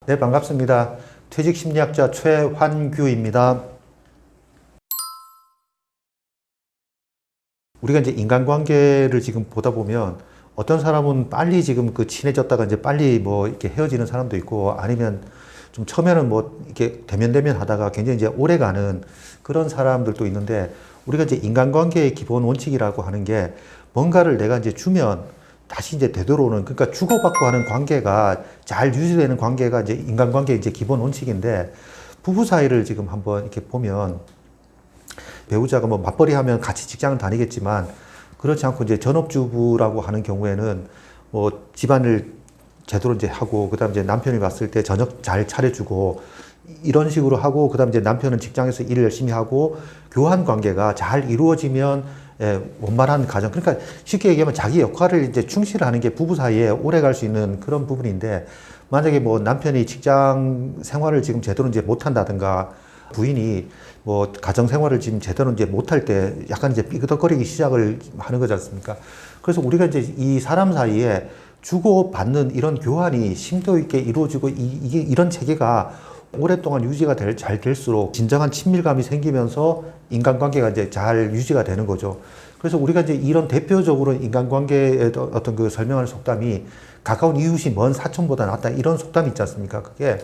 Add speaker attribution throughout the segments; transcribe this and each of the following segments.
Speaker 1: 네, 반갑습니다. 퇴직심리학자 최환규입니다. 우리가 이제 인간관계를 지금 보다 보면 어떤 사람은 빨리 지금 친해졌다가 이제 빨리 이렇게 헤어지는 사람도 있고, 아니면 좀 처음에는 이렇게 대면대면 하다가 굉장히 이제 오래 가는 그런 사람들도 있는데, 우리가 이제 인간관계의 기본 원칙이라고 하는 게 뭔가를 내가 이제 주면 다시 이제 되돌아오는, 그러니까 주고받고 하는 관계가 잘 유지되는 관계가 이제 인간관계의 이제 기본 원칙인데, 부부 사이를 지금 한번 이렇게 보면 배우자가 맞벌이 하면 같이 직장을 다니겠지만, 그렇지 않고 이제 전업주부라고 하는 경우에는 집안을 제대로 이제 하고, 그 다음 이제 남편이 왔을 때 저녁 잘 차려주고, 이런 식으로 하고, 그 다음 이제 남편은 직장에서 일을 열심히 하고, 교환 관계가 잘 이루어지면 원만한 가정. 그러니까 쉽게 얘기하면 자기 역할을 이제 충실하는 게 부부 사이에 오래 갈 수 있는 그런 부분인데, 만약에 남편이 직장 생활을 지금 제대로 이제 못한다든가, 부인이 가정 생활을 지금 제대로 이제 못할 때 약간 이제 삐그덕거리기 시작을 하는 거지 않습니까? 그래서 우리가 이제 이 사람 사이에 주고받는 이런 교환이 심도 있게 이루어지고, 이게 이런 체계가 오랫동안 유지가 잘 될수록 진정한 친밀감이 생기면서 인간관계가 이제 잘 유지가 되는 거죠. 그래서 우리가 이제 이런 대표적으로 인간관계의 어떤 그 설명하는 속담이 가까운 이웃이 먼 사촌보다 낫다, 이런 속담이 있지 않습니까? 그게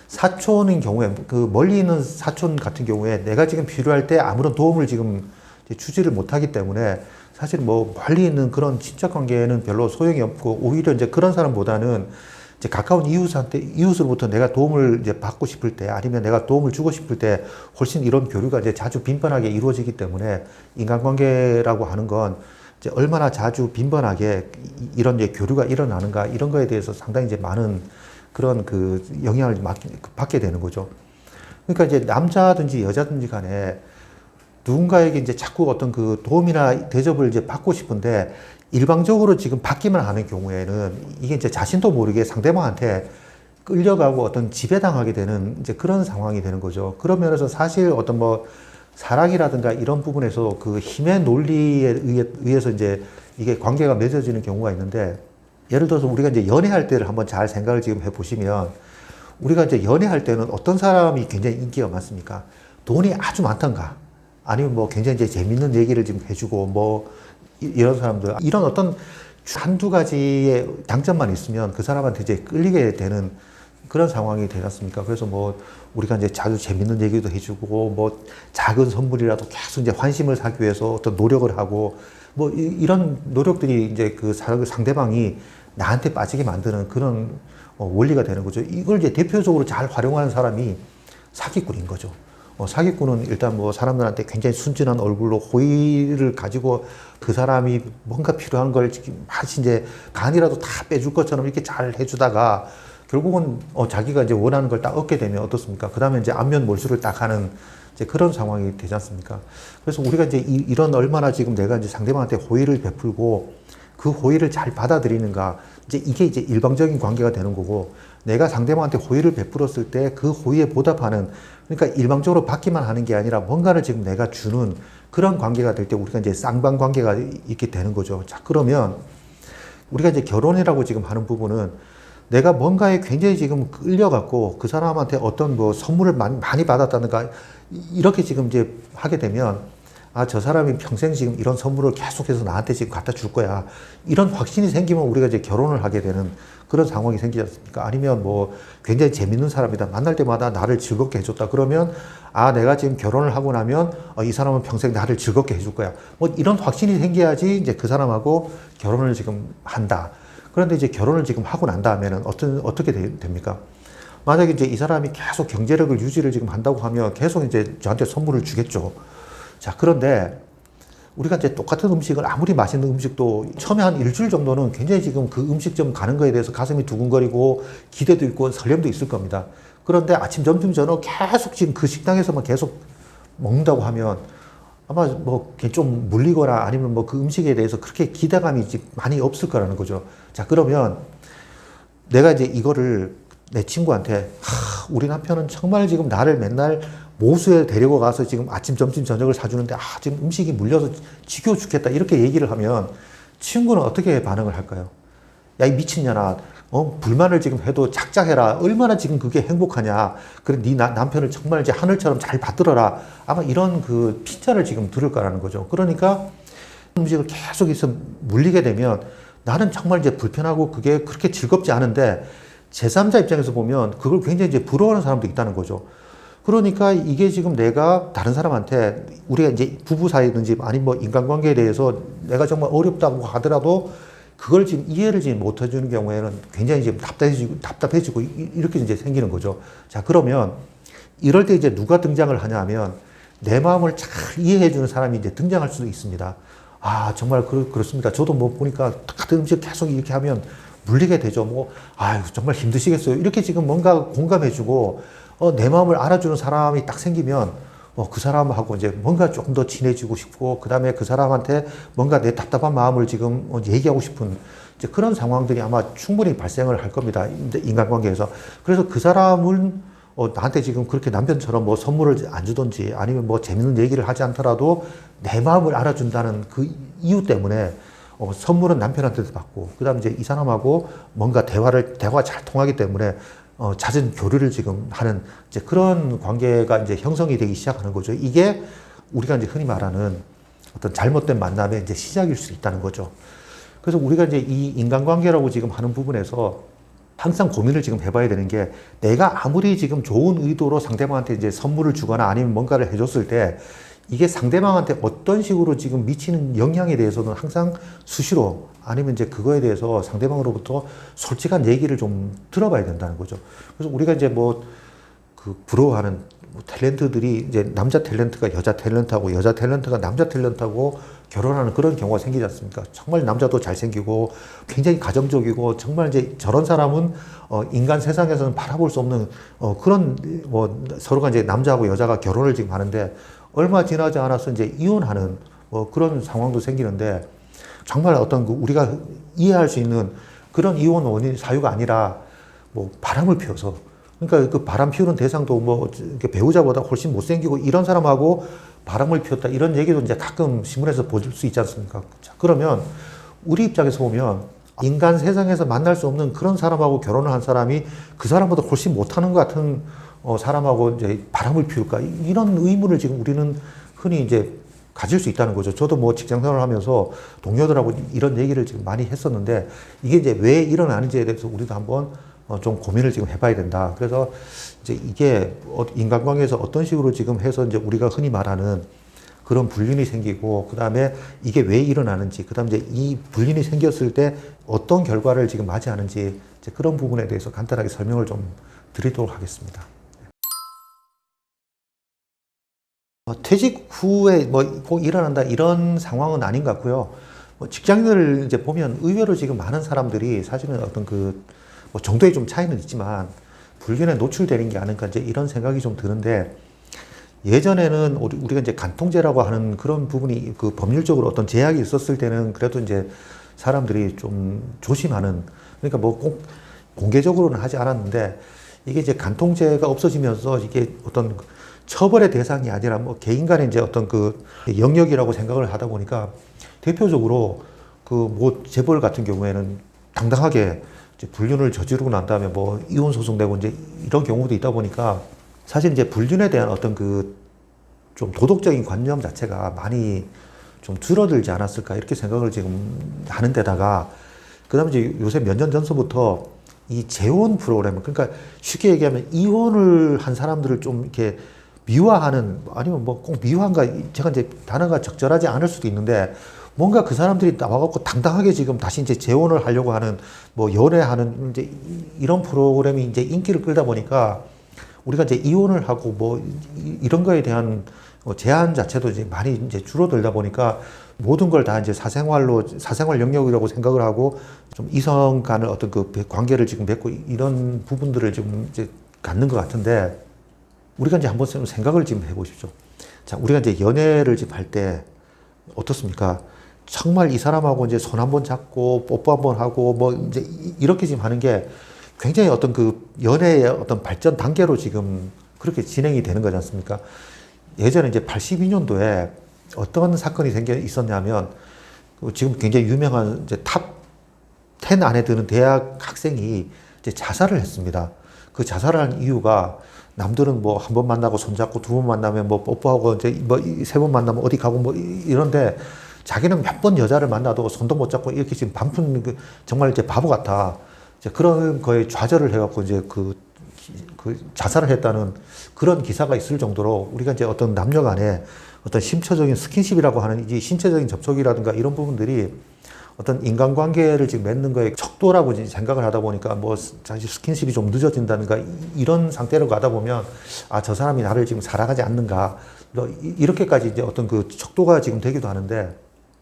Speaker 1: 사촌인 경우에, 멀리 있는 사촌 같은 경우에 내가 지금 필요할 때 아무런 도움을 지금 주지를 못하기 때문에, 사실 멀리 있는 그런 친척 관계는 별로 소용이 없고, 오히려 이제 그런 사람보다는 이제 가까운 이웃으로부터 내가 도움을 이제 받고 싶을 때, 아니면 내가 도움을 주고 싶을 때 훨씬 이런 교류가 이제 자주 빈번하게 이루어지기 때문에, 인간관계라고 하는 건 이제 얼마나 자주 빈번하게 이런 이제 교류가 일어나는가, 이런 거에 대해서 상당히 이제 많은 그런 영향을 받게 되는 거죠. 그러니까 이제 남자든지 여자든지 간에 누군가에게 이제 자꾸 어떤 도움이나 대접을 이제 받고 싶은데, 일방적으로 지금 받기만 하는 경우에는 이게 이제 자신도 모르게 상대방한테 끌려가고 어떤 지배당하게 되는 이제 그런 상황이 되는 거죠. 그런 면에서 사실 어떤 사랑이라든가 이런 부분에서 힘의 논리에 의해서 이제 이게 관계가 맺어지는 경우가 있는데, 예를 들어서 우리가 이제 연애할 때를 한번 잘 생각을 지금 해 보시면, 우리가 이제 연애할 때는 어떤 사람이 굉장히 인기가 많습니까? 돈이 아주 많던가, 아니면 굉장히 이제 재밌는 얘기를 지금 해주고, 이런 사람들, 이런 어떤 한두 가지의 장점만 있으면 그 사람한테 이제 끌리게 되는 그런 상황이 되지 않습니까? 그래서 우리가 이제 자주 재밌는 얘기도 해주고, 작은 선물이라도 계속 이제 환심을 사기 위해서 어떤 노력을 하고, 이런 노력들이 이제 상대방이 나한테 빠지게 만드는 그런 원리가 되는 거죠. 이걸 이제 대표적으로 잘 활용하는 사람이 사기꾼인 거죠. 사기꾼은 일단 사람들한테 굉장히 순진한 얼굴로 호의를 가지고, 그 사람이 뭔가 필요한 걸 마치 이제 간이라도 다 빼줄 것처럼 이렇게 잘 해주다가, 결국은 자기가 이제 원하는 걸 딱 얻게 되면 어떻습니까? 그 다음에 이제 안면 몰수를 딱 하는 이제 그런 상황이 되지 않습니까? 그래서 우리가 이제 이런 얼마나 지금 내가 이제 상대방한테 호의를 베풀고 그 호의를 잘 받아들이는가, 이게 이제 일방적인 관계가 되는 거고, 내가 상대방한테 호의를 베풀었을 때 그 호의에 보답하는, 그러니까 일방적으로 받기만 하는 게 아니라 뭔가를 지금 내가 주는 그런 관계가 될 때 우리가 이제 쌍방 관계가 있게 되는 거죠. 자, 그러면 우리가 이제 결혼이라고 지금 하는 부분은, 내가 뭔가에 굉장히 지금 끌려갖고 그 사람한테 어떤 선물을 많이 받았다든가, 이렇게 지금 이제 하게 되면, 저 사람이 평생 지금 이런 선물을 계속해서 나한테 지금 갖다 줄 거야, 이런 확신이 생기면 우리가 이제 결혼을 하게 되는 그런 상황이 생기지 않습니까? 아니면 굉장히 재밌는 사람이다, 만날 때마다 나를 즐겁게 해줬다, 그러면 내가 지금 결혼을 하고 나면 이 사람은 평생 나를 즐겁게 해줄 거야, 이런 확신이 생겨야지 이제 그 사람하고 결혼을 지금 한다. 그런데 이제 결혼을 지금 하고 난 다음에는 어떻게 됩니까? 만약에 이제 이 사람이 계속 경제력을 유지를 지금 한다고 하면 계속 이제 저한테 선물을 주겠죠. 자, 그런데 우리가 이제 똑같은 음식을, 아무리 맛있는 음식도 처음에 한 일주일 정도는 굉장히 지금 그 음식점 가는 거에 대해서 가슴이 두근거리고 기대도 있고 설렘도 있을 겁니다. 그런데 아침, 점심, 저녁 계속 지금 그 식당에서만 계속 먹는다고 하면 아마 좀 물리거나, 아니면 그 음식에 대해서 그렇게 기대감이 많이 없을 거라는 거죠. 자, 그러면 내가 이제 이거를 내 친구한테, 우리 남편은 정말 지금 나를 맨날 모수에 데리고 가서 지금 아침, 점심, 저녁을 사주는데, 지금 음식이 물려서 지겨워 죽겠다, 이렇게 얘기를 하면 친구는 어떻게 반응을 할까요? 야, 이 미친년아, 불만을 지금 해도 작작해라. 얼마나 지금 그게 행복하냐. 그래, 네 남편을 정말 이제 하늘처럼 잘 받들어라. 아마 이런 그 핀잔을 지금 들을 거라는 거죠. 그러니까 음식을 계속 있어 물리게 되면 나는 정말 이제 불편하고 그게 그렇게 즐겁지 않은데 제3자 입장에서 보면 그걸 굉장히 이제 부러워하는 사람도 있다는 거죠. 그러니까 이게 지금 내가 다른 사람한테 우리가 이제 부부 사이든지 아니면 뭐 인간관계에 대해서 내가 정말 어렵다고 하더라도 그걸 지금 이해를 지금 못 해주는 경우에는 굉장히 지금 답답해지고 이렇게 이제 생기는 거죠. 자, 그러면 이럴 때 이제 누가 등장을 하냐 하면 내 마음을 잘 이해해주는 사람이 이제 등장할 수도 있습니다. 아, 정말 그렇습니다. 저도 뭐 보니까 같은 음식 계속 이렇게 하면 물리게 되죠. 뭐, 아유, 정말 힘드시겠어요. 이렇게 지금 뭔가 공감해주고, 내 마음을 알아주는 사람이 딱 생기면, 그 사람하고 이제 뭔가 조금 더 친해지고 싶고, 그 다음에 그 사람한테 뭔가 내 답답한 마음을 지금 얘기하고 싶은 이제 그런 상황들이 아마 충분히 발생을 할 겁니다. 인간관계에서. 그래서 그 사람은 나한테 지금 그렇게 남편처럼 뭐 선물을 안 주든지 아니면 뭐 재밌는 얘기를 하지 않더라도 내 마음을 알아준다는 그 이유 때문에 선물은 남편한테도 받고, 그 다음에 이제 이 사람하고 뭔가 대화가 잘 통하기 때문에 잦은 교류를 지금 하는 이제 그런 관계가 이제 형성이 되기 시작하는 거죠. 이게 우리가 이제 흔히 말하는 어떤 잘못된 만남의 이제 시작일 수 있다는 거죠. 그래서 우리가 이제 이 인간관계라고 지금 하는 부분에서 항상 고민을 지금 해봐야 되는 게 내가 아무리 지금 좋은 의도로 상대방한테 이제 선물을 주거나 아니면 뭔가를 해줬을 때 이게 상대방한테 어떤 식으로 지금 미치는 영향에 대해서는 항상 수시로 아니면 이제 그거에 대해서 상대방으로부터 솔직한 얘기를 좀 들어봐야 된다는 거죠. 그래서 우리가 이제 뭐 그 부러워하는 탤런트들이 이제 남자 탤런트가 여자 탤런트하고 여자 탤런트가 남자 탤런트하고 결혼하는 그런 경우가 생기지 않습니까? 정말 남자도 잘생기고 굉장히 가정적이고 정말 이제 저런 사람은 인간 세상에서는 바라볼 수 없는 그런 뭐 서로가 이제 남자하고 여자가 결혼을 지금 하는데 얼마 지나지 않아서 이제 이혼하는 그런 상황도 생기는데 정말 어떤 그 우리가 이해할 수 있는 그런 이혼 원인 사유가 아니라 뭐 바람을 피워서 그러니까 그 바람 피우는 대상도 뭐 배우자보다 훨씬 못생기고 이런 사람하고 바람을 피웠다 이런 얘기도 이제 가끔 신문에서 볼 수 있지 않습니까? 자, 그러면 우리 입장에서 보면 인간 세상에서 만날 수 없는 그런 사람하고 결혼을 한 사람이 그 사람보다 훨씬 못하는 것 같은 사람하고 이제 바람을 피울까 이런 의문을 지금 우리는 흔히 이제 가질 수 있다는 거죠. 저도 뭐 직장 생활을 하면서 동료들하고 이런 얘기를 지금 많이 했었는데 이게 이제 왜 일어나는지에 대해서 우리도 한번 좀 고민을 지금 해봐야 된다. 그래서 이제 이게 인간관계에서 어떤 식으로 지금 해서 이제 우리가 흔히 말하는 그런 불륜이 생기고, 그 다음에 이게 왜 일어나는지, 그 다음에 이제 이 불륜이 생겼을 때 어떤 결과를 지금 맞이하는지 이제 그런 부분에 대해서 간단하게 설명을 좀 드리도록 하겠습니다. 퇴직 후에 뭐 꼭 일어난다 이런 상황은 아닌 것 같고요. 직장인을 이제 보면 의외로 지금 많은 사람들이 사실은 어떤 뭐 정도의 좀 차이는 있지만 불륜에 노출되는 게 아닐까 이제 이런 생각이 좀 드는데, 예전에는 우리가 이제 간통죄라고 하는 그런 부분이 그 법률적으로 어떤 제약이 있었을 때는 그래도 이제 사람들이 좀 조심하는, 그러니까 뭐 꼭 공개적으로는 하지 않았는데 이게 이제 간통죄가 없어지면서 이게 어떤 처벌의 대상이 아니라 뭐 개인 간의 이제 어떤 그 영역이라고 생각을 하다 보니까 대표적으로 그 뭐 재벌 같은 경우에는 당당하게 이제 불륜을 저지르고 난 다음에 뭐 이혼 소송 내고 이제 이런 경우도 있다 보니까 사실 이제 불륜에 대한 어떤 그 좀 도덕적인 관념 자체가 많이 좀 줄어들지 않았을까 이렇게 생각을 지금 하는 데다가, 그다음에 이제 요새 몇 년 전서부터 이 재혼 프로그램, 그러니까 쉽게 얘기하면 이혼을 한 사람들을 좀 이렇게 미화하는, 아니면 뭐 꼭 미화한가 제가 이제 단어가 적절하지 않을 수도 있는데 뭔가 그 사람들이 나와갖고 당당하게 지금 다시 이제 재혼을 하려고 하는 뭐 연애하는 이제 이런 프로그램이 이제 인기를 끌다 보니까 우리가 이제 이혼을 하고 뭐 이런 거에 대한 제한 자체도 이제 많이 이제 줄어들다 보니까 모든 걸 다 이제 사생활 영역이라고 생각을 하고 좀 이성 간의 어떤 그 관계를 지금 맺고 이런 부분들을 지금 이제 갖는 것 같은데, 우리가 이제 한번 생각을 지금 해보십시오. 자, 우리가 이제 연애를 지금 할 때 어떻습니까? 정말 이 사람하고 이제 손 한번 잡고 뽀뽀 한번 하고 뭐 이제 이렇게 지금 하는 게 굉장히 어떤 그 연애의 어떤 발전 단계로 지금 그렇게 진행이 되는 거지 않습니까? 예전에 이제 82년도에 어떤 사건이 있었냐면 지금 굉장히 유명한 이제 탑 10 안에 드는 대학 학생이 이제 자살을 했습니다. 그 자살을 한 이유가 남들은 뭐 한 번 만나고 손잡고 두 번 만나면 뭐 뽀뽀하고 이제 뭐 세 번 만나면 어디 가고 뭐 이런데 자기는 몇 번 여자를 만나도 손도 못 잡고 이렇게 지금 반푼 정말 이제 바보 같아. 이제 그런 거에 좌절을 해갖고 이제 그 자살을 했다는 그런 기사가 있을 정도로 우리가 이제 어떤 남녀 간에 어떤 심처적인 스킨십이라고 하는 이 신체적인 접촉이라든가 이런 부분들이 어떤 인간관계를 지금 맺는 거에 척도라고 생각을 하다 보니까 뭐 사실 스킨십이 좀 늦어진다든가 이런 상태로 가다 보면 아, 저 사람이 나를 지금 사랑하지 않는가 이렇게까지 이제 어떤 그 척도가 지금 되기도 하는데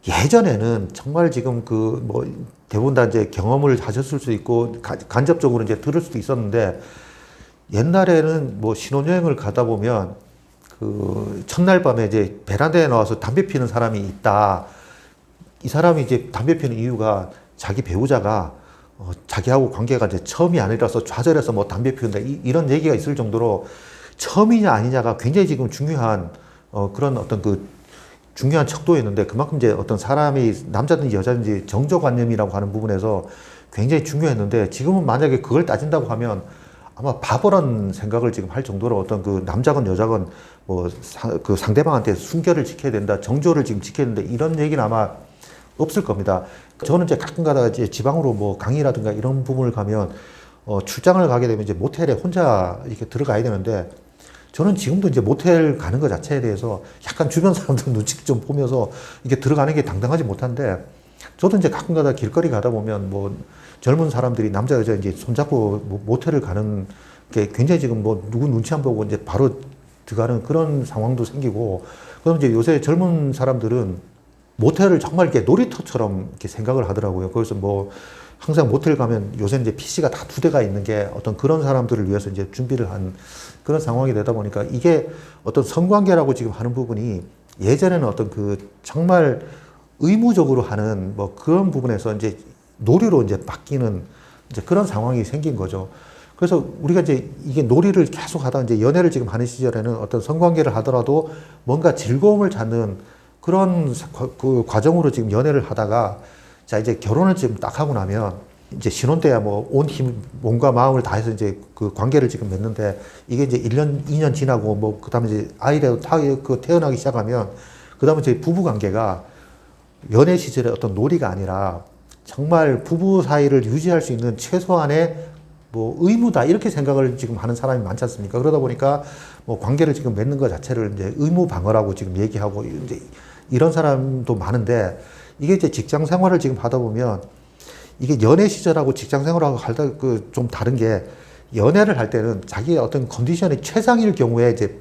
Speaker 1: 예전에는 정말 지금 그 뭐 대부분 다 이제 경험을 하셨을 수도 있고 간접적으로 이제 들을 수도 있었는데 옛날에는 뭐 신혼여행을 가다 보면 그 첫날 밤에 이제 베란다에 나와서 담배 피는 사람이 있다. 이 사람이 이제 담배 피는 이유가 자기 배우자가 자기하고 관계가 이제 처음이 아니라서 좌절해서 뭐 담배 피운다 이런 얘기가 있을 정도로 처음이냐 아니냐가 굉장히 지금 중요한 그런 어떤 그 중요한 척도였는데 그만큼 이제 어떤 사람이 남자든지 여자든지 정조관념이라고 하는 부분에서 굉장히 중요했는데 지금은 만약에 그걸 따진다고 하면 아마 바보란 생각을 지금 할 정도로 어떤 그 남자건 여자건 뭐 그 상대방한테 순결을 지켜야 된다, 정조를 지금 지켜야 된다 이런 얘기는 아마 없을 겁니다. 저는 이제 가끔 가다가 이제 지방으로 뭐 강의라든가 이런 부분을 가면 출장을 가게 되면 이제 모텔에 혼자 이렇게 들어가야 되는데 저는 지금도 이제 모텔 가는 것 자체에 대해서 약간 주변 사람들 눈치 좀 보면서 이게 들어가는 게 당당하지 못한데 저도 이제 가끔 가다 길거리 가다 보면 뭐 젊은 사람들이 남자 여자 이제 손잡고 모텔을 가는 게 굉장히 지금 뭐 누구 눈치 안 보고 이제 바로 들어가는 그런 상황도 생기고 그럼 이제 요새 젊은 사람들은 모텔을 정말 이렇게 놀이터처럼 이렇게 생각을 하더라고요. 그래서 뭐 항상 모텔 가면 요새 이제 PC가 다 2대가 있는 게 어떤 그런 사람들을 위해서 이제 준비를 한 그런 상황이 되다 보니까 이게 어떤 성관계라고 지금 하는 부분이 예전에는 어떤 그 정말 의무적으로 하는 뭐 그런 부분에서 이제 놀이로 이제 바뀌는 이제 그런 상황이 생긴 거죠. 그래서 우리가 이제 이게 놀이를 계속 하다 이제 연애를 지금 하는 시절에는 어떤 성관계를 하더라도 뭔가 즐거움을 찾는 그런 그 과정으로 지금 연애를 하다가 자 이제 결혼을 지금 딱 하고 나면 이제 신혼 때야 뭐 온 힘, 몸과 마음을 다해서 이제 그 관계를 지금 맺는데 이게 이제 1년, 2년 지나고 뭐 그다음에 이제 아이를 태어나기 시작하면 그다음에 이제 부부 관계가 연애 시절의 어떤 놀이가 아니라 정말 부부 사이를 유지할 수 있는 최소한의 뭐 의무다 이렇게 생각을 지금 하는 사람이 많지 않습니까? 그러다 보니까 뭐 관계를 지금 맺는 것 자체를 이제 의무 방어라고 지금 얘기하고 이제 이런 사람도 많은데 이게 이제 직장 생활을 지금 하다 보면 이게 연애 시절하고 직장 생활하고 할때 그 좀 다른 게 연애를 할 때는 자기의 어떤 컨디션이 최상일 경우에 이제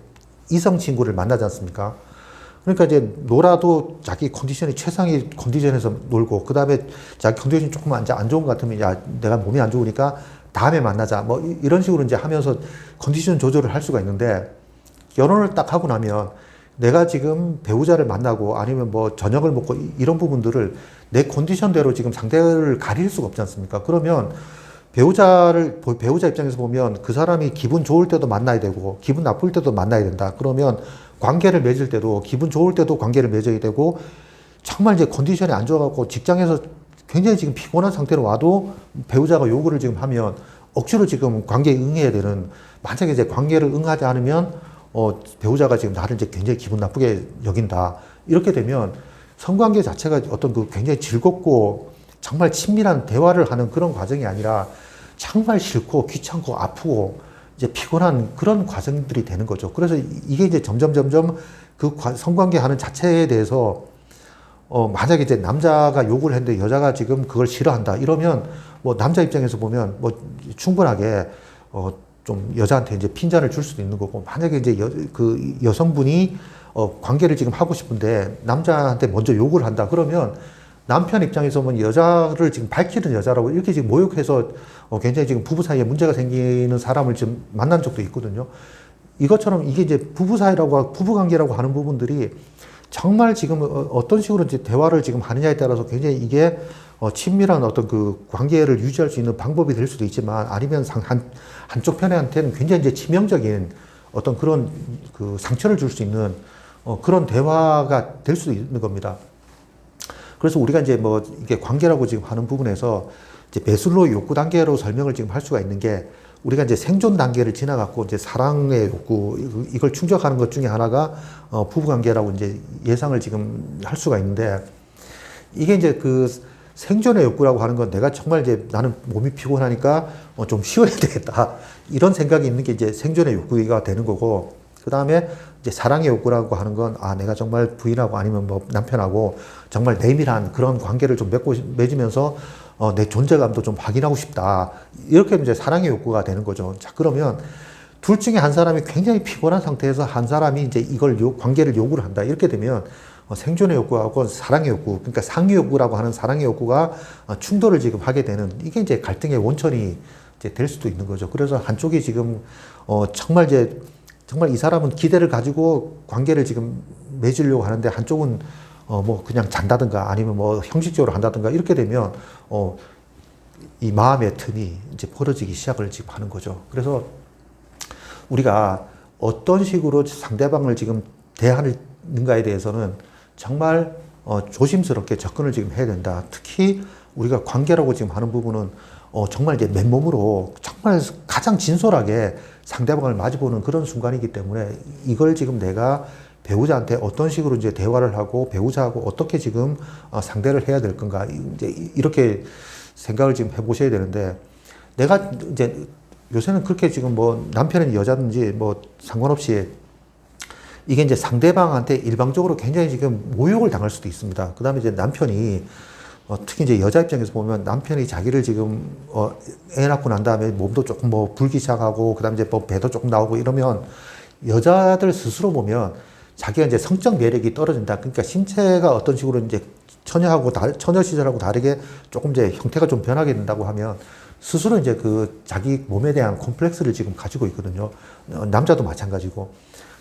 Speaker 1: 이성 친구를 만나지 않습니까? 그러니까 이제 놀아도 자기 컨디션이 최상의 컨디션에서 놀고 그 다음에 자기 컨디션이 조금 안 좋은 것 같으면 야 내가 몸이 안 좋으니까 다음에 만나자 뭐 이런 식으로 이제 하면서 컨디션 조절을 할 수가 있는데 결혼을 딱 하고 나면 내가 지금 배우자를 만나고 아니면 뭐 저녁을 먹고 이런 부분들을 내 컨디션대로 지금 상대를 가릴 수가 없지 않습니까? 그러면 배우자 입장에서 보면 그 사람이 기분 좋을 때도 만나야 되고 기분 나쁠 때도 만나야 된다. 그러면 관계를 맺을 때도 기분 좋을 때도 관계를 맺어야 되고 정말 이제 컨디션이 안 좋아갖고 직장에서 굉장히 지금 피곤한 상태로 와도 배우자가 요구를 지금 하면 억지로 지금 관계에 응해야 되는 만약에 이제 관계를 응하지 않으면 배우자가 지금 나를 이제 굉장히 기분 나쁘게 여긴다. 이렇게 되면 성관계 자체가 어떤 그 굉장히 즐겁고 정말 친밀한 대화를 하는 그런 과정이 아니라 정말 싫고 귀찮고 아프고 이제 피곤한 그런 과정들이 되는 거죠. 그래서 이게 이제 점점 그 성관계 하는 자체에 대해서 만약에 이제 남자가 욕을 했는데 여자가 지금 그걸 싫어한다. 이러면 뭐 남자 입장에서 보면 뭐 충분하게 좀 여자한테 이제 핀잔을 줄 수도 있는 거고 만약에 이제 그 여성분이 관계를 지금 하고 싶은데 남자한테 먼저 욕을 한다. 그러면 남편 입장에서 보면 여자를 지금 밝히는 여자라고 이렇게 지금 모욕해서 굉장히 지금 부부 사이에 문제가 생기는 사람을 지금 만난 적도 있거든요. 이것처럼 이게 이제 부부 사이라고 부부 관계라고 하는 부분들이 정말 지금 어떤 식으로 이제 대화를 지금 하느냐에 따라서 굉장히 이게 친밀한 어떤 그 관계를 유지할 수 있는 방법이 될 수도 있지만 아니면 한쪽 편한테는 굉장히 이제 치명적인 어떤 그런 그 상처를 줄 수 있는 그런 대화가 될 수도 있는 겁니다. 그래서 우리가 이제 뭐 이게 관계라고 지금 하는 부분에서 이제 매슬로우 욕구 단계로 설명을 지금 할 수가 있는 게 우리가 이제 생존 단계를 지나갔고 이제 사랑의 욕구 이걸 충족하는 것 중에 하나가 부부 관계라고 이제 예상을 지금 할 수가 있는데 이게 이제 그 생존의 욕구라고 하는 건 내가 정말 이제 나는 몸이 피곤하니까 좀 쉬어야 되겠다 이런 생각이 있는 게 이제 생존의 욕구가 되는 거고 그 다음에 이제 사랑의 욕구라고 하는 건 내가 정말 부인하고 아니면 뭐 남편하고 정말 내밀한 그런 관계를 좀 맺으면서 내 존재감도 좀 확인하고 싶다. 이렇게 이제 사랑의 욕구가 되는 거죠. 자, 그러면 둘 중에 한 사람이 굉장히 피곤한 상태에서 한 사람이 이제 이걸 관계를 요구를 한다. 이렇게 되면 생존의 욕구하고 사랑의 욕구, 그러니까 상위 욕구라고 하는 사랑의 욕구가 충돌을 지금 하게 되는 이게 이제 갈등의 원천이 이제 될 수도 있는 거죠. 그래서 한쪽이 지금 정말 이 사람은 기대를 가지고 관계를 지금 맺으려고 하는데 한쪽은 뭐 그냥 잔다든가 아니면 뭐 형식적으로 한다든가 이렇게 되면 이 마음의 틈이 이제 벌어지기 시작을 지금 하는 거죠. 그래서 우리가 어떤 식으로 상대방을 지금 대하는가에 대해서는 정말 조심스럽게 접근을 지금 해야 된다. 특히 우리가 관계라고 지금 하는 부분은 정말 이제 맨몸으로 정말 가장 진솔하게 상대방을 마주보는 그런 순간이기 때문에 이걸 지금 내가 배우자한테 어떤 식으로 이제 대화를 하고 배우자하고 어떻게 지금 상대를 해야 될 건가 이제 이렇게 생각을 지금 해보셔야 되는데 내가 이제 요새는 그렇게 지금 뭐 남편은 여자든지 뭐 상관없이 이게 이제 상대방한테 일방적으로 굉장히 지금 모욕을 당할 수도 있습니다. 그 다음에 이제 남편이 특히 이제 여자 입장에서 보면 남편이 자기를 지금 애 낳고 난 다음에 몸도 조금 뭐 불기 시작하고 그 다음에 이제 뭐 배도 조금 나오고 이러면 여자들 스스로 보면 자기가 이제 성적 매력이 떨어진다. 그러니까 신체가 어떤 식으로 이제 처녀 시절하고 다르게 조금 이제 형태가 좀 변하게 된다고 하면 스스로 이제 그 자기 몸에 대한 콤플렉스를 지금 가지고 있거든요. 남자도 마찬가지고.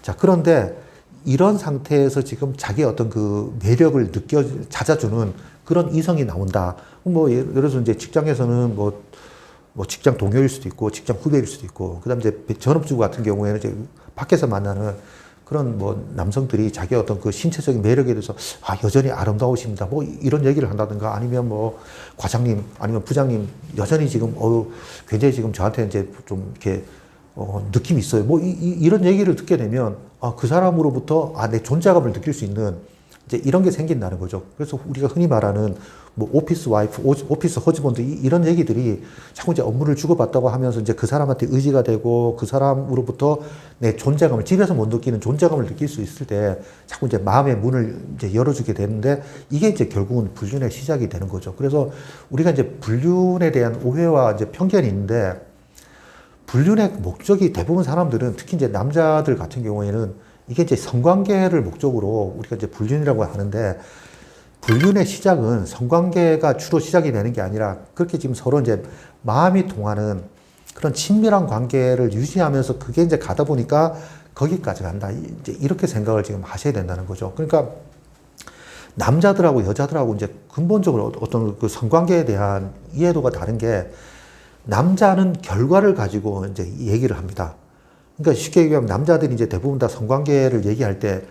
Speaker 1: 자, 그런데 이런 상태에서 지금 자기의 어떤 그 매력을 찾아주는 그런 이성이 나온다. 뭐, 예를 들어서 이제 직장에서는 뭐 직장 동료일 수도 있고, 직장 후배일 수도 있고, 그 다음에 이제 전업주부 같은 경우에는 이제 밖에서 만나는 그런 뭐 남성들이 자기의 어떤 그 신체적인 매력에 대해서 여전히 아름다우십니다. 뭐 이런 얘기를 한다든가 아니면 뭐 과장님 아니면 부장님 여전히 지금 굉장히 지금 저한테 이제 좀 이렇게 느낌이 있어요. 뭐 이런 얘기를 듣게 되면 그 사람으로부터 내 존재감을 느낄 수 있는 이제 이런 게 생긴다는 거죠. 그래서 우리가 흔히 말하는 뭐 오피스 와이프, 오피스 허즈번드 이런 얘기들이 자꾸 이제 업무를 주고받다고 하면서 이제 그 사람한테 의지가 되고 그 사람으로부터 내 존재감을 집에서 못 느끼는 존재감을 느낄 수 있을 때 자꾸 이제 마음의 문을 이제 열어주게 되는데 이게 이제 결국은 불륜의 시작이 되는 거죠. 그래서 우리가 이제 불륜에 대한 오해와 이제 편견이 있는데 불륜의 목적이 대부분 사람들은 특히 이제 남자들 같은 경우에는 이게 이제 성관계를 목적으로 우리가 이제 불륜이라고 하는데 불륜의 시작은 성관계가 주로 시작이 되는 게 아니라 그렇게 지금 서로 이제 마음이 통하는 그런 친밀한 관계를 유지하면서 그게 이제 가다 보니까 거기까지 간다. 이제 이렇게 생각을 지금 하셔야 된다는 거죠. 그러니까 남자들하고 여자들하고 이제 근본적으로 어떤 그 성관계에 대한 이해도가 다른 게 남자는 결과를 가지고 이제 얘기를 합니다. 그러니까 쉽게 얘기하면 남자들이 이제 대부분 다 성관계를 얘기할 때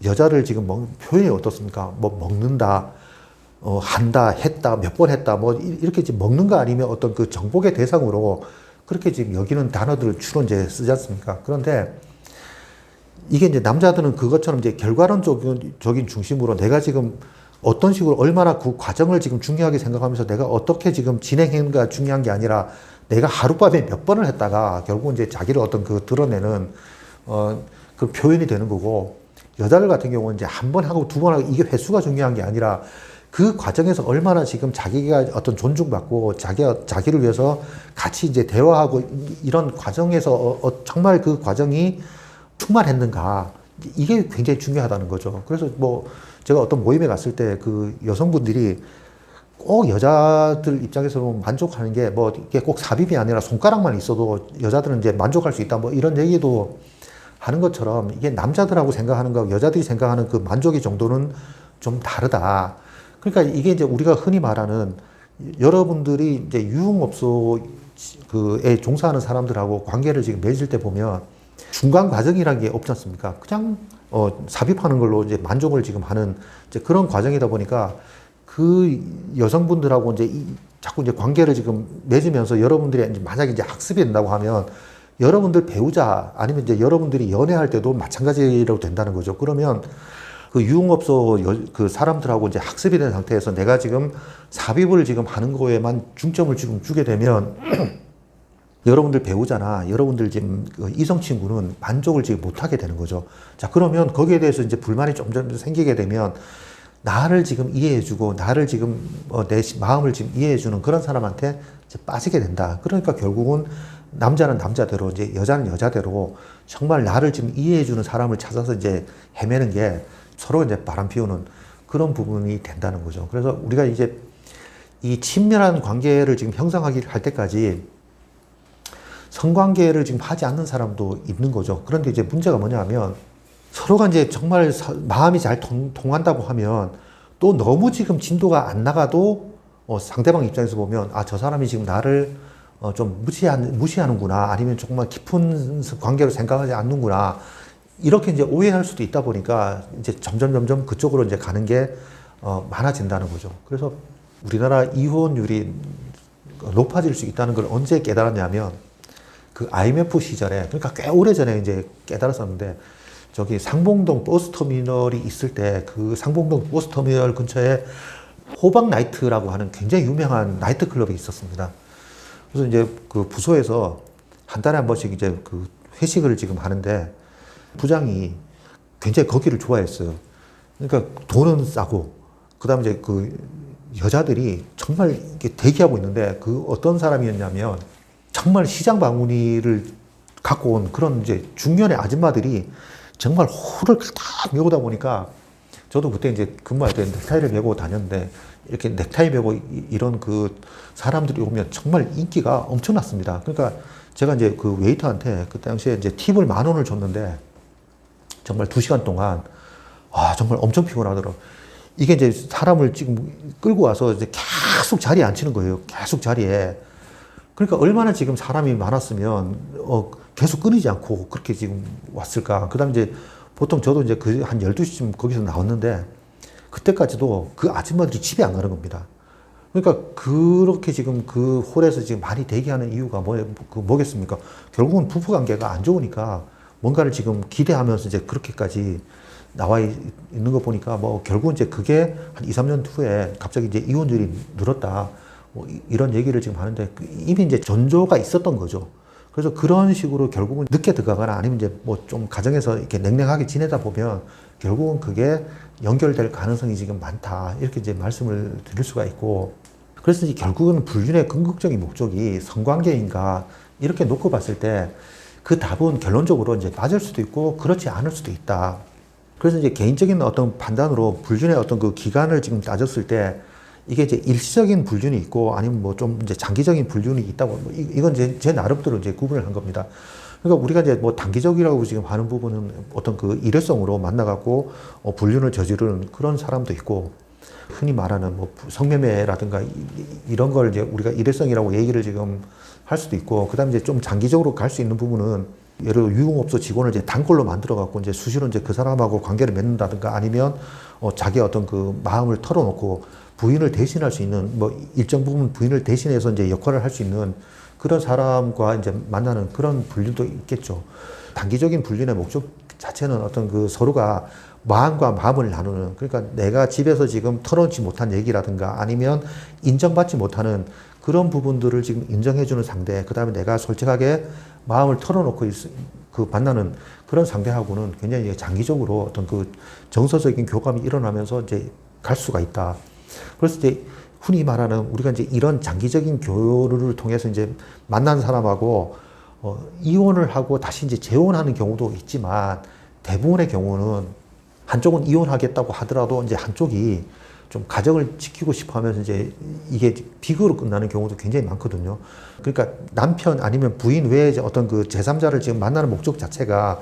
Speaker 1: 여자를 지금 표현이 어떻습니까? 뭐 먹는다, 한다, 했다, 몇 번 했다, 뭐 이렇게 지금 먹는 거 아니면 어떤 그 정복의 대상으로 그렇게 지금 여기는 단어들을 주로 이제 쓰지 않습니까? 그런데 이게 이제 남자들은 그것처럼 이제 결과론적인 중심으로 내가 지금 어떤 식으로 얼마나 그 과정을 지금 중요하게 생각하면서 내가 어떻게 지금 진행했는가 중요한 게 아니라 내가 하룻밤에 몇 번을 했다가 결국 이제 자기를 어떤 그 드러내는 그 표현이 되는 거고 여자들 같은 경우는 이제 한 번 하고 두 번 하고 이게 횟수가 중요한 게 아니라 그 과정에서 얼마나 지금 자기가 어떤 존중받고 자기를 위해서 같이 이제 대화하고 이런 과정에서 정말 그 과정이 충만했는가 이게 굉장히 중요하다는 거죠. 그래서 뭐 제가 어떤 모임에 갔을 때 그 여성분들이 꼭 여자들 입장에서 만족하는 게 뭐 이게 꼭 삽입이 아니라 손가락만 있어도 여자들은 이제 만족할 수 있다 뭐 이런 얘기도 하는 것처럼 이게 남자들하고 생각하는 거하고 여자들이 생각하는 그 만족의 정도는 좀 다르다. 그러니까 이게 이제 우리가 흔히 말하는 여러분들이 이제 유흥업소에 종사하는 사람들하고 관계를 지금 맺을 때 보면 중간 과정이라는 게 없지 않습니까? 그냥 삽입하는 걸로 이제 만족을 지금 하는 이제 그런 과정이다 보니까 그 여성분들하고 이제 자꾸 이제 관계를 지금 맺으면서 여러분들이 이제 만약에 이제 학습이 된다고 하면 여러분들 배우자 아니면 이제 여러분들이 연애할 때도 마찬가지로 된다는 거죠. 그러면 그 유흥업소 그 사람들하고 이제 학습이 된 상태에서 내가 지금 삽입을 지금 하는 거에만 중점을 지금 주게 되면 여러분들 배우자나 여러분들 지금 그 이성 친구는 만족을 지금 못하게 되는 거죠. 자, 그러면 거기에 대해서 이제 불만이 점점 생기게 되면 나를 지금 이해해주고 나를 지금 내 마음을 지금 이해해주는 그런 사람한테 이제 빠지게 된다. 그러니까 결국은 남자는 남자대로 이제 여자는 여자대로 정말 나를 지금 이해해주는 사람을 찾아서 이제 헤매는 게 서로 이제 바람 피우는 그런 부분이 된다는 거죠. 그래서 우리가 이제 이 친밀한 관계를 지금 형성하기 할 때까지 성관계를 지금 하지 않는 사람도 있는 거죠. 그런데 이제 문제가 뭐냐면 서로가 이제 정말 마음이 잘 통한다고 하면 또 너무 지금 진도가 안 나가도 상대방 입장에서 보면 아, 저 사람이 지금 나를 좀 무시하는구나 아니면 정말 깊은 관계로 생각하지 않는구나 이렇게 이제 오해할 수도 있다 보니까 이제 점점 그쪽으로 이제 가는 게 많아진다는 거죠. 그래서 우리나라 이혼율이 높아질 수 있다는 걸 언제 깨달았냐면 그 IMF 시절에 그러니까 꽤 오래 전에 이제 깨달았었는데 저기 상봉동 버스터미널이 있을 때 그 상봉동 버스터미널 근처에 호박 나이트라고 하는 굉장히 유명한 나이트클럽이 있었습니다. 그래서 이제 그 부서에서 한 달에 한 번씩 이제 그 회식을 지금 하는데 부장이 굉장히 거기를 좋아했어요. 그러니까 돈은 싸고 그다음에 이제 그 여자들이 정말 이렇게 대기하고 있는데 그 어떤 사람이었냐면 정말 시장 바구니를 갖고 온 그런 이제 중년의 아줌마들이 정말 호를 딱 메고다 보니까 저도 그때 이제 근무할 때 넥타이를 메고 다녔는데 이렇게 넥타이 메고 이런 그 사람들이 오면 정말 인기가 엄청났습니다. 그러니까 제가 이제 그 웨이터한테 그 당시에 이제 팁을 10,000원을 줬는데 정말 2시간 동안 아, 정말 엄청 피곤하더라고요. 이게 이제 사람을 지금 끌고 와서 이제 계속 자리에 앉히는 거예요. 계속 자리에. 그러니까 얼마나 지금 사람이 많았으면 계속 끊이지 않고 그렇게 지금 왔을까. 그 다음에 이제 보통 저도 이제 그 한 12시쯤 거기서 나왔는데 그때까지도 그 아줌마들이 집에 안 가는 겁니다. 그러니까 그렇게 지금 그 홀에서 지금 많이 대기하는 이유가 뭐겠습니까? 결국은 부부 관계가 안 좋으니까 뭔가를 지금 기대하면서 이제 그렇게까지 나와 있는 거 보니까 뭐 결국은 이제 그게 한 2, 3년 후에 갑자기 이제 이혼율이 늘었다. 뭐 이런 얘기를 지금 하는데 이미 이제 전조가 있었던 거죠. 그래서 그런 식으로 결국은 늦게 들어가거나 아니면 이제 뭐 좀 가정에서 이렇게 냉랭하게 지내다 보면 결국은 그게 연결될 가능성이 지금 많다. 이렇게 이제 말씀을 드릴 수가 있고. 그래서 이제 결국은 불륜의 궁극적인 목적이 성관계인가 이렇게 놓고 봤을 때 그 답은 결론적으로 이제 맞을 수도 있고 그렇지 않을 수도 있다. 그래서 이제 개인적인 어떤 판단으로 불륜의 어떤 그 기간을 지금 따졌을 때 이게 이제 일시적인 불륜이 있고 아니면 뭐 좀 이제 장기적인 불륜이 있다고 뭐 이건 제 나름대로 이제 구분을 한 겁니다. 그러니까 우리가 이제 뭐 단기적이라고 지금 하는 부분은 어떤 그 일회성으로 만나갖고 불륜을 저지르는 그런 사람도 있고 흔히 말하는 뭐 성매매라든가 이런 걸 이제 우리가 일회성이라고 얘기를 지금 할 수도 있고 그다음에 이제 좀 장기적으로 갈 수 있는 부분은 예를 들어 유흥업소 직원을 이제 단골로 만들어갖고 이제 수시로 이제 그 사람하고 관계를 맺는다든가 아니면 자기 어떤 그 마음을 털어놓고 부인을 대신할 수 있는 뭐 일정 부분 부인을 대신해서 이제 역할을 할 수 있는 그런 사람과 이제 만나는 그런 불륜도 있겠죠. 단기적인 불륜의 목적 자체는 어떤 그 서로가 마음과 마음을 나누는 그러니까 내가 집에서 지금 털어놓지 못한 얘기라든가 아니면 인정받지 못하는 그런 부분들을 지금 인정해주는 상대 그 다음에 내가 솔직하게 마음을 털어놓고 그 만나는 그런 상대하고는 굉장히 장기적으로 어떤 그 정서적인 교감이 일어나면서 이제 갈 수가 있다. 그래서 이제 흔히 말하는 우리가 이제 이런 장기적인 교류를 통해서 이제 만난 사람하고 이혼을 하고 다시 이제 재혼하는 경우도 있지만 대부분의 경우는 한쪽은 이혼하겠다고 하더라도 이제 한쪽이 좀 가정을 지키고 싶어 하면서 이제 이게 비극으로 끝나는 경우도 굉장히 많거든요. 그러니까 남편 아니면 부인 외에 이제 어떤 그 제3자를 지금 만나는 목적 자체가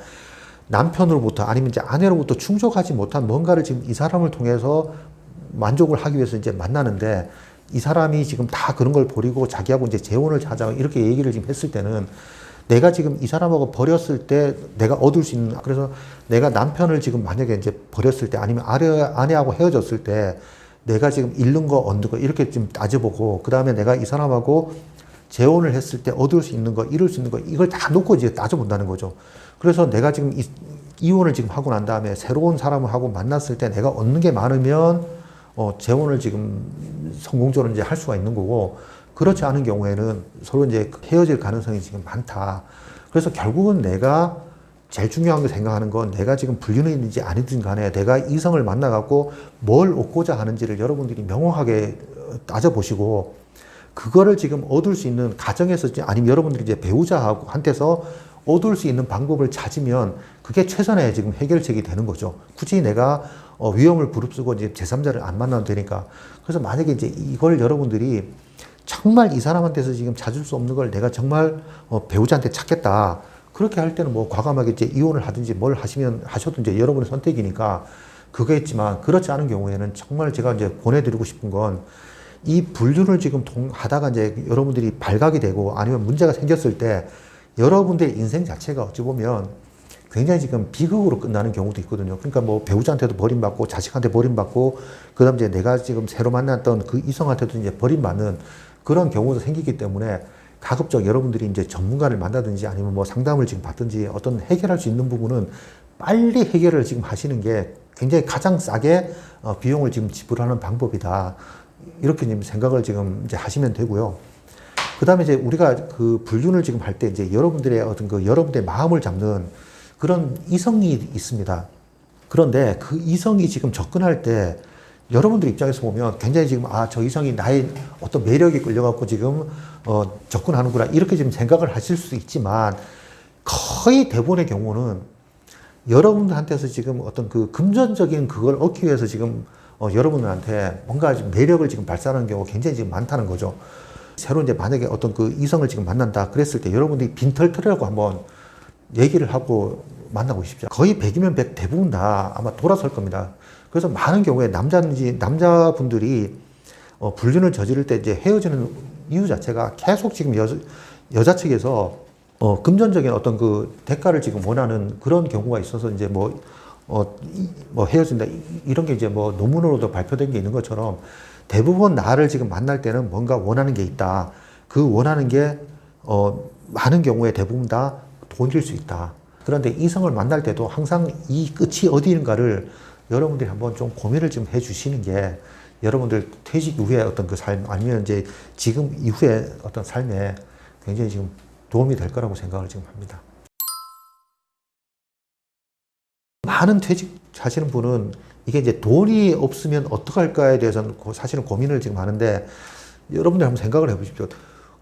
Speaker 1: 남편으로부터 아니면 이제 아내로부터 충족하지 못한 뭔가를 지금 이 사람을 통해서 만족을 하기 위해서 이제 만나는데 이 사람이 지금 다 그런 걸 버리고 자기하고 이제 재혼을 하자 이렇게 얘기를 지금 했을 때는 내가 지금 이 사람하고 버렸을 때 내가 얻을 수 있는 그래서 내가 남편을 지금 만약에 이제 버렸을 때 아니면 아내하고 헤어졌을 때 내가 지금 잃는 거, 얻는 거 이렇게 좀 따져보고 그 다음에 내가 이 사람하고 재혼을 했을 때 얻을 수 있는 거, 잃을 수 있는 거 이걸 다 놓고 이제 따져본다는 거죠. 그래서 내가 지금 이혼을 지금 하고 난 다음에 새로운 사람을 하고 만났을 때 내가 얻는 게 많으면 재혼을 지금 성공적으로 이제 할 수가 있는 거고, 그렇지 않은 경우에는 서로 이제 헤어질 가능성이 지금 많다. 그래서 결국은 내가 제일 중요한 거 생각하는 건 내가 지금 불륜이든지 아니든 간에 내가 이성을 만나갖고 뭘 얻고자 하는지를 여러분들이 명확하게 따져보시고, 그거를 지금 얻을 수 있는 가정에서 아니면 여러분들이 이제 배우자한테서 얻을 수 있는 방법을 찾으면 그게 최선의 지금 해결책이 되는 거죠. 굳이 내가 위험을 부릅쓰고 이제 제3자를 안 만나도 되니까. 그래서 만약에 이제 이걸 여러분들이 정말 이 사람한테서 지금 찾을 수 없는 걸 내가 정말 배우자한테 찾겠다. 그렇게 할 때는 뭐 과감하게 이제 이혼을 하든지 뭘 하셔도 이제 여러분의 선택이니까 그거겠지만, 그렇지 않은 경우에는 정말 제가 이제 보내드리고 싶은 건, 이 불륜을 지금 하다가 이제 여러분들이 발각이 되고 아니면 문제가 생겼을 때 여러분들의 인생 자체가 어찌 보면 굉장히 지금 비극으로 끝나는 경우도 있거든요. 그러니까 뭐 배우자한테도 버림받고 자식한테 버림받고 그다음 이제 내가 지금 새로 만났던 그 이성한테도 이제 버림받는 그런 경우도 생기기 때문에 가급적 여러분들이 이제 전문가를 만나든지 아니면 뭐 상담을 지금 받든지 어떤 해결할 수 있는 부분은 빨리 해결을 지금 하시는 게 굉장히 가장 싸게 비용을 지금 지불하는 방법이다. 이렇게 지금 생각을 지금 이제 하시면 되고요. 그 다음에 이제 우리가 그 불륜을 지금 할 때 이제 여러분들의 어떤 그 여러분들의 마음을 잡는 그런 이성이 있습니다. 그런데 그 이성이 지금 접근할 때 여러분들 입장에서 보면 굉장히 지금 저 이성이 나의 어떤 매력에 끌려갖고 지금 접근하는구나 이렇게 지금 생각을 하실 수 있지만, 거의 대부분의 경우는 여러분들한테서 지금 어떤 그 금전적인 그걸 얻기 위해서 지금 여러분들한테 뭔가 지금 매력을 지금 발산하는 경우가 굉장히 지금 많다는 거죠. 새로 이제 만약에 어떤 그 이성을 지금 만난다 그랬을 때 여러분들이 빈털터리라고 한번 얘기를 하고 만나고 싶죠. 거의 100이면 100 대부분 다 아마 돌아설 겁니다. 그래서 많은 경우에 남자분들이 불륜을 저지를 때 이제 헤어지는 이유 자체가 계속 지금 여자 측에서 금전적인 어떤 그 대가를 지금 원하는 그런 경우가 있어서 이제 뭐 헤어진다 이런 게 이제 뭐 논문으로도 발표된 게 있는 것처럼 대부분 나를 지금 만날 때는 뭔가 원하는 게 있다. 그 원하는 게 많은 경우에 대부분 다 돈일 수 있다. 그런데 이성을 만날 때도 항상 이 끝이 어디인가를 여러분들이 한번 좀 고민을 좀 해주시는 게 여러분들 퇴직 이후에 어떤 그 삶 아니면 이제 지금 이후에 어떤 삶에 굉장히 지금 도움이 될 거라고 생각을 지금 합니다. 많은 퇴직하시는 분은 이게 이제 돈이 없으면 어떡할까에 대해서는 사실은 고민을 지금 하는데, 여러분들 한번 생각을 해보십시오.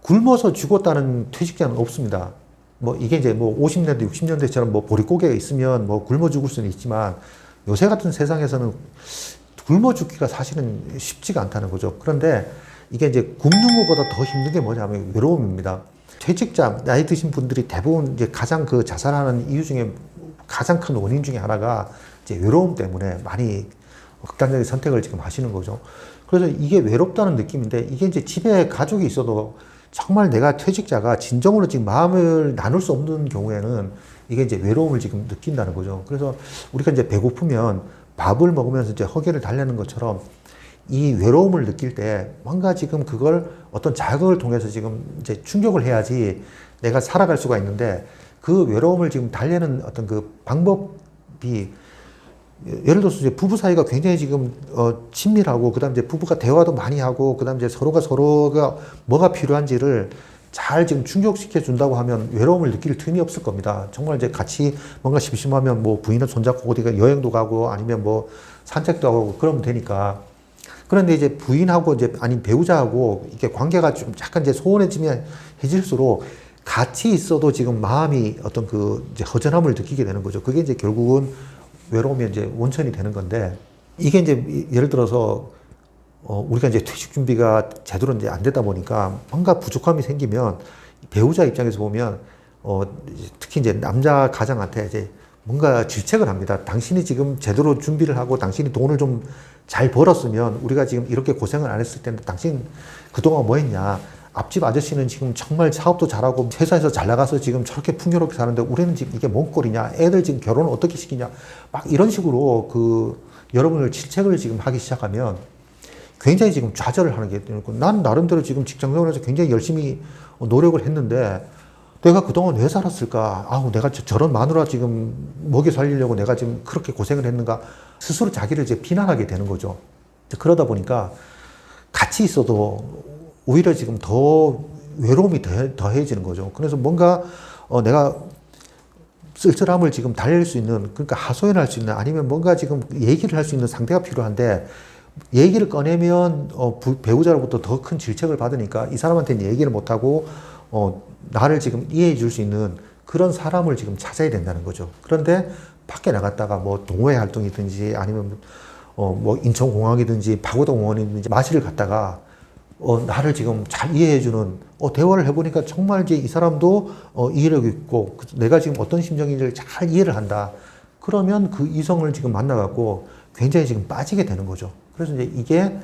Speaker 1: 굶어서 죽었다는 퇴직자는 없습니다. 뭐 이게 이제 뭐 50년대, 60년대처럼 뭐 보릿고개가 있으면 뭐 굶어 죽을 수는 있지만, 요새 같은 세상에서는 굶어 죽기가 사실은 쉽지가 않다는 거죠. 그런데 이게 이제 굶는 것보다 더 힘든 게 뭐냐면 외로움입니다. 퇴직자, 나이 드신 분들이 대부분 이제 가장 그 자살하는 이유 중에 가장 큰 원인 중에 하나가 이제 외로움 때문에 많이 극단적인 선택을 지금 하시는 거죠. 그래서 이게 외롭다는 느낌인데, 이게 이제 집에 가족이 있어도 정말 내가 퇴직자가 진정으로 지금 마음을 나눌 수 없는 경우에는 이게 이제 외로움을 지금 느낀다는 거죠. 그래서 우리가 이제 배고프면 밥을 먹으면서 이제 허기를 달래는 것처럼 이 외로움을 느낄 때 뭔가 지금 그걸 어떤 자극을 통해서 지금 이제 충족을 해야지 내가 살아갈 수가 있는데, 그 외로움을 지금 달래는 어떤 그 방법이, 예를 들어서 이제 부부 사이가 굉장히 지금 친밀하고, 그다음 이제 부부가 대화도 많이 하고, 그다음 이제 서로가 뭐가 필요한지를 잘 지금 충족시켜 준다고 하면 외로움을 느낄 틈이 없을 겁니다. 정말 이제 같이 뭔가 심심하면 뭐 부인을 손잡고 어디가 여행도 가고 아니면 뭐 산책도 하고 그러면 되니까. 그런데 이제 부인하고 이제 아니 배우자하고 이게 관계가 좀 약간 이제 소원해지면 해질수록 같이 있어도 지금 마음이 어떤 그 이제 허전함을 느끼게 되는 거죠. 그게 이제 결국은 외로움의 이제 원천이 되는 건데, 이게 이제 예를 들어서 우리가 이제 퇴직 준비가 제대로 이제 안 되다 보니까 뭔가 부족함이 생기면 배우자 입장에서 보면 특히 이제 남자 가장한테 이제 뭔가 질책을 합니다. 당신이 지금 제대로 준비를 하고 당신이 돈을 좀 잘 벌었으면 우리가 지금 이렇게 고생을 안 했을 텐데 당신 그동안 뭐 했냐. 앞집 아저씨는 지금 정말 사업도 잘하고 회사에서 잘 나가서 지금 저렇게 풍요롭게 사는데 우리는 지금 이게 뭔 꼴이냐. 애들 지금 결혼을 어떻게 시키냐. 막 이런 식으로 그 여러분을 질책을 지금 하기 시작하면 굉장히 지금 좌절을 하는 게 있고, 난 나름대로 지금 직장 생활에서 굉장히 열심히 노력을 했는데 내가 그동안 왜 살았을까? 아우, 내가 저런 마누라 지금 먹여 살리려고 내가 지금 그렇게 고생을 했는가? 스스로 자기를 이제 비난하게 되는 거죠. 그러다 보니까 같이 있어도 오히려 지금 더 외로움이 더해지는 거죠. 그래서 뭔가 내가 쓸쓸함을 지금 달랠 수 있는, 그러니까 하소연할 수 있는, 아니면 뭔가 지금 얘기를 할 수 있는 상대가 필요한데, 얘기를 꺼내면 배우자로부터 더 큰 질책을 받으니까 이 사람한테는 얘기를 못하고 나를 지금 이해해 줄 수 있는 그런 사람을 지금 찾아야 된다는 거죠. 그런데 밖에 나갔다가 뭐 동호회 활동이든지 아니면 뭐 인천공항이든지 파고다공원이든지 마실을 갔다가 나를 지금 잘 이해해주는 대화를 해보니까 정말 이제 이 사람도 이해력이 있고 내가 지금 어떤 심정인지를 잘 이해를 한다. 그러면 그 이성을 지금 만나갖고 굉장히 지금 빠지게 되는 거죠. 그래서 이제 이게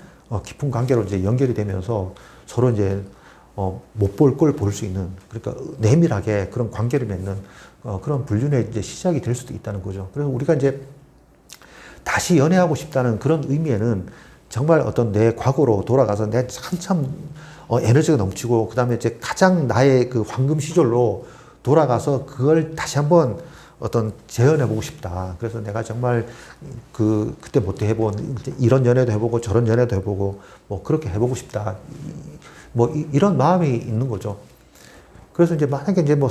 Speaker 1: 깊은 관계로 이제 연결이 되면서 서로 이제 못 볼 걸 볼 수 있는, 그러니까 내밀하게 그런 관계를 맺는 그런 불륜의 이제 시작이 될 수도 있다는 거죠. 그래서 우리가 이제 다시 연애하고 싶다는 그런 의미에는 정말 어떤 내 과거로 돌아가서 내 한참 에너지가 넘치고 그다음에 이제 가장 나의 그 황금 시절로 돌아가서 그걸 다시 한번 어떤 재현해 보고 싶다. 그래서 내가 정말 그때 못해 해본 이런 연애도 해보고 저런 연애도 해보고 뭐 그렇게 해보고 싶다. 뭐 이런 마음이 있는 거죠. 그래서 이제 만약에 이제 뭐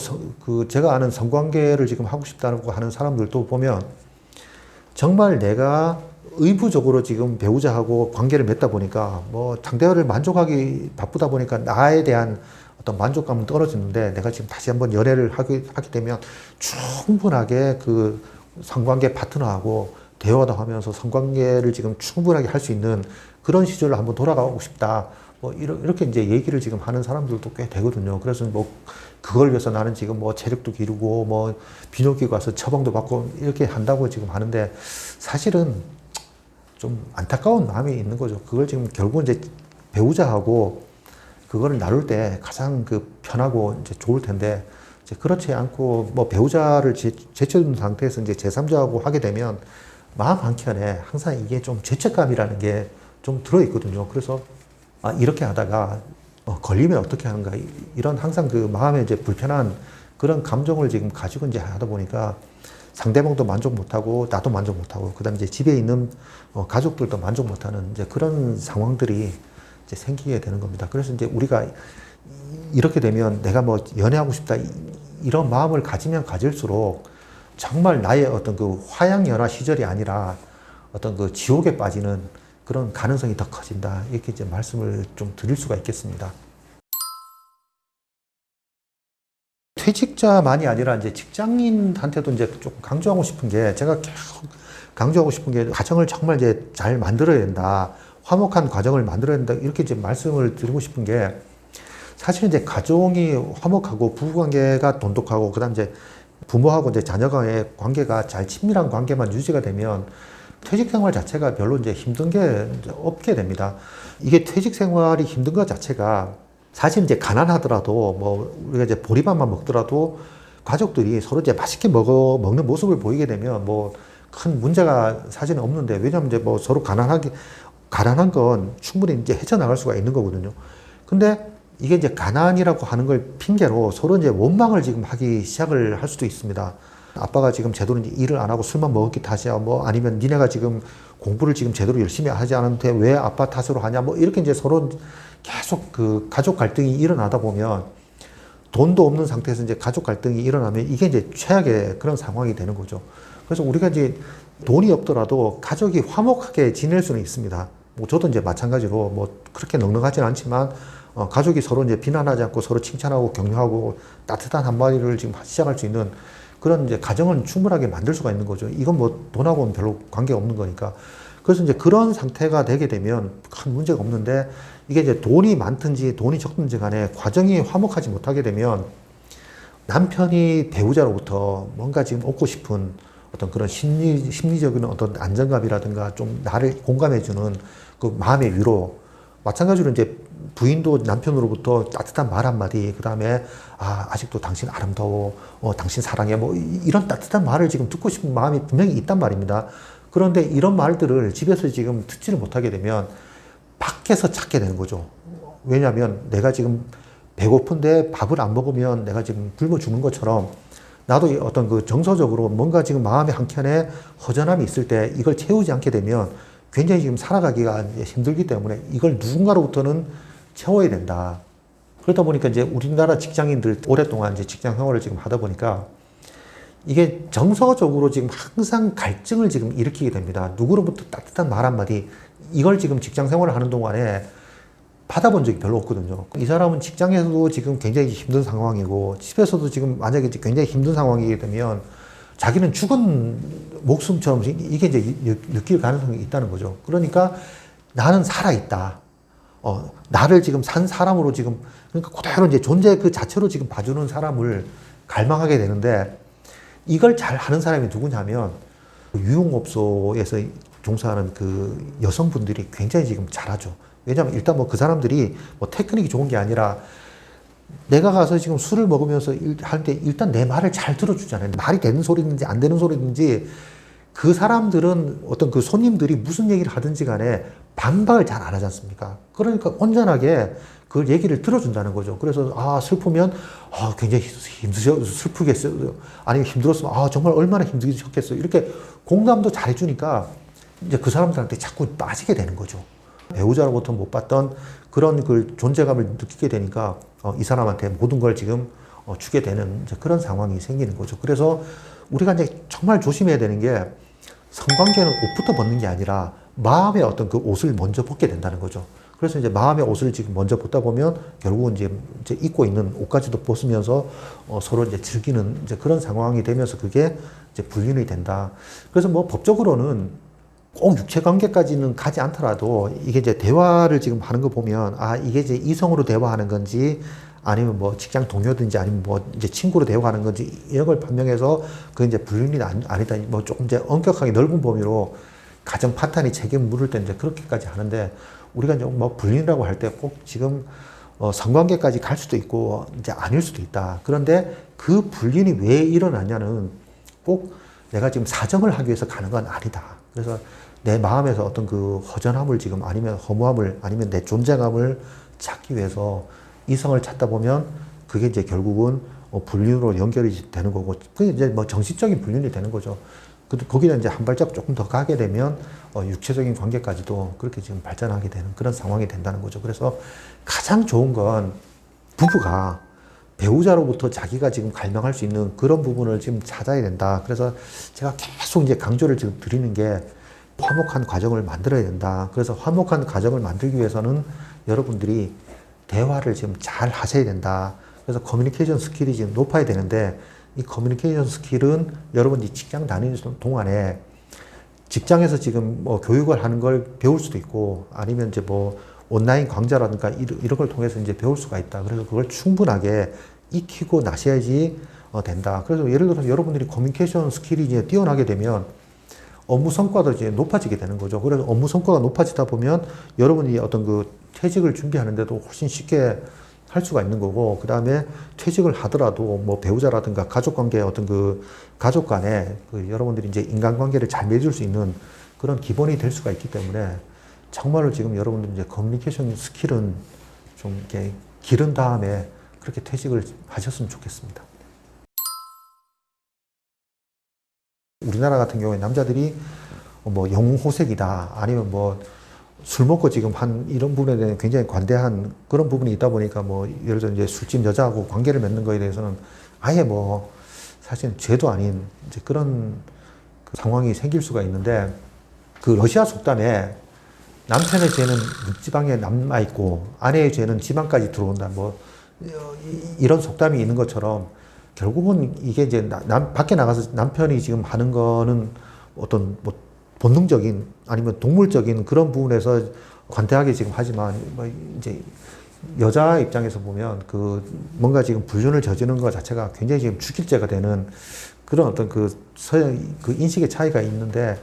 Speaker 1: 제가 아는 성관계를 지금 하고 싶다고 하는 사람들도 보면 정말 내가 의무적으로 지금 배우자하고 관계를 맺다 보니까 뭐 상대를 만족하기 바쁘다 보니까 나에 대한 어떤 만족감은 떨어지는데 내가 지금 다시 한번 연애를 하게 되면 충분하게 그 성관계 파트너하고 대화도 하면서 성관계를 지금 충분하게 할 수 있는 그런 시절로 한번 돌아가고 싶다. 뭐 이렇게 이제 얘기를 지금 하는 사람들도 꽤 되거든요. 그래서 뭐 그걸 위해서 나는 지금 뭐 체력도 기르고 뭐 비뇨기 가서 처방도 받고 이렇게 한다고 지금 하는데 사실은 좀 안타까운 마음이 있는 거죠. 그걸 지금 결국은 이제 배우자하고 그거를 나눌 때 가장 그 편하고 이제 좋을 텐데 이제 그렇지 않고 뭐 배우자를 제쳐둔 상태에서 이제 제3자하고 하게 되면 마음 한켠에 항상 이게 좀 죄책감이라는 게 좀 들어있거든요. 그래서 이렇게 하다가 걸리면 어떻게 하는가 이런 항상 그 마음에 이제 불편한 그런 감정을 지금 가지고 이제 하다 보니까 상대방도 만족 못하고 나도 만족 못하고 그다음에 이제 집에 있는 가족들도 만족 못하는 이제 그런 상황들이 이제 생기게 되는 겁니다. 그래서 이제 우리가 이렇게 되면 내가 뭐 연애하고 싶다 이런 마음을 가지면 가질수록 정말 나의 어떤 그 화양연화 시절이 아니라 어떤 그 지옥에 빠지는 그런 가능성이 더 커진다. 이렇게 이제 말씀을 좀 드릴 수가 있겠습니다. 퇴직자만이 아니라 이제 직장인한테도 이제 조금 강조하고 싶은 게 제가 계속 강조하고 싶은 게 가정을 정말 이제 잘 만들어야 된다. 화목한 가정을 만들어야 된다. 이렇게 이제 말씀을 드리고 싶은 게 사실 이제 가정이 화목하고 부부관계가 돈독하고 그다음 이제 부모하고 이제 자녀간의 관계가 잘 친밀한 관계만 유지가 되면 퇴직 생활 자체가 별로 이제 힘든 게 없게 됩니다. 이게 퇴직 생활이 힘든 것 자체가 사실 이제 가난하더라도 뭐 우리가 이제 보리밥만 먹더라도 가족들이 서로 이제 맛있게 먹는 모습을 보이게 되면 뭐 큰 문제가 사실은 없는데 왜냐하면 이제 뭐 서로 가난한 건 충분히 이제 헤쳐나갈 수가 있는 거거든요. 근데 이게 이제 가난이라고 하는 걸 핑계로 서로 이제 원망을 지금 하기 시작을 할 수도 있습니다. 아빠가 지금 제대로 일을 안 하고 술만 먹었기 탓이야. 뭐 아니면 니네가 지금 공부를 지금 제대로 열심히 하지 않은데 왜 아빠 탓으로 하냐. 뭐 이렇게 이제 서로 계속 그 가족 갈등이 일어나다 보면 돈도 없는 상태에서 이제 가족 갈등이 일어나면 이게 이제 최악의 그런 상황이 되는 거죠. 그래서 우리가 이제 돈이 없더라도 가족이 화목하게 지낼 수는 있습니다. 뭐 저도 이제 마찬가지로 뭐 그렇게 넉넉하진 않지만 가족이 서로 이제 비난하지 않고 서로 칭찬하고 격려하고 따뜻한 한마디를 지금 시작할 수 있는 그런 이제 가정은 충분하게 만들 수가 있는 거죠. 이건 뭐 돈하고는 별로 관계가 없는 거니까. 그래서 이제 그런 상태가 되게 되면 큰 문제가 없는데 이게 이제 돈이 많든지 돈이 적든지 간에 과정이 화목하지 못하게 되면 남편이 배우자로부터 뭔가 지금 얻고 싶은 어떤 그런 심리적인 어떤 안정감이라든가 좀 나를 공감해주는 그 마음의 위로 마찬가지로 이제 부인도 남편으로부터 따뜻한 말 한마디, 그 다음에, 아직도 당신 아름다워, 당신 사랑해, 뭐, 이런 따뜻한 말을 지금 듣고 싶은 마음이 분명히 있단 말입니다. 그런데 이런 말들을 집에서 지금 듣지를 못하게 되면 밖에서 찾게 되는 거죠. 왜냐하면 내가 지금 배고픈데 밥을 안 먹으면 내가 지금 굶어 죽는 것처럼 나도 어떤 그 정서적으로 뭔가 지금 마음의 한켠에 허전함이 있을 때 이걸 채우지 않게 되면 굉장히 지금 살아가기가 힘들기 때문에 이걸 누군가로부터는 채워야 된다. 그러다 보니까 이제 우리나라 직장인들 오랫동안 이제 직장 생활을 지금 하다 보니까 이게 정서적으로 지금 항상 갈증을 지금 일으키게 됩니다. 누구로부터 따뜻한 말 한마디, 이걸 지금 직장 생활을 하는 동안에 받아본 적이 별로 없거든요. 이 사람은 직장에서도 지금 굉장히 힘든 상황이고, 집에서도 지금 만약에 굉장히 힘든 상황이게 되면 자기는 죽은 목숨처럼 이게 이제 느낄 가능성이 있다는 거죠. 그러니까 나는 살아있다. 나를 지금 산 사람으로 지금, 그러니까 그대로 이제 존재 그 자체로 지금 봐주는 사람을 갈망하게 되는데, 이걸 잘 하는 사람이 누구냐면 유흥업소에서 종사하는 그 여성분들이 굉장히 지금 잘하죠. 왜냐하면 일단 뭐 그 사람들이 뭐 테크닉이 좋은 게 아니라 내가 가서 지금 술을 먹으면서 할 때 일단 내 말을 잘 들어주잖아요. 말이 되는 소리든지 안 되는 소리든지 그 사람들은 어떤 그 손님들이 무슨 얘기를 하든지 간에 반박을 잘 안 하지 않습니까? 그러니까 온전하게 그 얘기를 들어준다는 거죠. 그래서 슬프면 굉장히 슬프겠어요. 아니면 힘들었으면 정말 얼마나 힘들겠어요. 이렇게 공감도 잘해주니까 이제 그 사람들한테 자꾸 빠지게 되는 거죠. 배우자로부터 못 받던 그런 그 존재감을 느끼게 되니까 이 사람한테 모든 걸 지금 주게 되는 이제 그런 상황이 생기는 거죠. 그래서 우리가 이제 정말 조심해야 되는 게 성관계는 옷부터 벗는 게 아니라 마음의 어떤 그 옷을 먼저 벗게 된다는 거죠. 그래서 이제 마음의 옷을 지금 먼저 벗다 보면 결국은 이제 입고 있는 옷까지도 벗으면서 서로 이제 즐기는 이제 그런 상황이 되면서 그게 이제 불륜이 된다. 그래서 뭐 법적으로는 꼭 육체 관계까지는 가지 않더라도 이게 이제 대화를 지금 하는 거 보면 이게 이제 이성으로 대화하는 건지 아니면 뭐 직장 동료든지 아니면 뭐 이제 친구로 대화하는 건지 이런 걸 판명해서 그 이제 불륜이 아니다. 뭐 조금 이제 엄격하게 넓은 범위로 가정 파탄이 책임 물을 때 이제 그렇게까지 하는데 우리가 이제 뭐 불륜이라고 할 때 꼭 지금 성관계까지 갈 수도 있고 이제 아닐 수도 있다. 그런데 그 불륜이 왜 일어나냐는 꼭 내가 지금 사정을 하기 위해서 가는 건 아니다. 그래서 내 마음에서 어떤 그 허전함을 지금 아니면 허무함을 아니면 내 존재감을 찾기 위해서 이성을 찾다 보면 그게 이제 결국은 불륜으로 연결이 되는 거고 그게 이제 뭐 정신적인 불륜이 되는 거죠. 거기다 이제 한 발짝 조금 더 가게 되면 육체적인 관계까지도 그렇게 지금 발전하게 되는 그런 상황이 된다는 거죠. 그래서 가장 좋은 건 부부가 배우자로부터 자기가 지금 갈망할 수 있는 그런 부분을 지금 찾아야 된다. 그래서 제가 계속 이제 강조를 지금 드리는 게 화목한 가정을 만들어야 된다. 그래서 화목한 가정을 만들기 위해서는 여러분들이 대화를 지금 잘 하셔야 된다. 그래서 커뮤니케이션 스킬이 지금 높아야 되는데 이 커뮤니케이션 스킬은 여러분이 직장 다니는 동안에 직장에서 지금 뭐 교육을 하는 걸 배울 수도 있고 아니면 이제 뭐 온라인 강좌라든가 이런 걸 통해서 이제 배울 수가 있다. 그래서 그걸 충분하게 익히고 나셔야지 된다. 그래서 예를 들어서 여러분들이 커뮤니케이션 스킬이 이제 뛰어나게 되면 업무 성과도 이제 높아지게 되는 거죠. 그래서 업무 성과가 높아지다 보면 여러분이 어떤 그 퇴직을 준비하는데도 훨씬 쉽게 할 수가 있는 거고, 그 다음에 퇴직을 하더라도 뭐 배우자라든가 가족 관계 어떤 그 가족 간에 그 여러분들이 이제 인간관계를 잘 맺을 수 있는 그런 기본이 될 수가 있기 때문에 정말로 지금 여러분들 이제 커뮤니케이션 스킬은 좀 이렇게 기른 다음에 그렇게 퇴직을 하셨으면 좋겠습니다. 우리나라 같은 경우에 남자들이 뭐 영웅호색이다 아니면 뭐 술 먹고 지금 한 이런 부분에 대해 굉장히 관대한 그런 부분이 있다 보니까 뭐 예를 들어 이제 술집 여자하고 관계를 맺는 거에 대해서는 아예 뭐 사실은 죄도 아닌 이제 그런 그 상황이 생길 수가 있는데 그 러시아 속담에 남편의 죄는 지방에 남아있고 아내의 죄는 지방까지 들어온다 뭐 이런 속담이 있는 것처럼 결국은 이게 이제 밖에 나가서 남편이 지금 하는 거는 어떤 뭐 본능적인 아니면 동물적인 그런 부분에서 관대하게 지금 하지만 뭐 이제 여자 입장에서 보면 그 뭔가 지금 불륜을 저지르는 것 자체가 굉장히 지금 죽일죄가 되는 그런 어떤 그 서양 그 인식의 차이가 있는데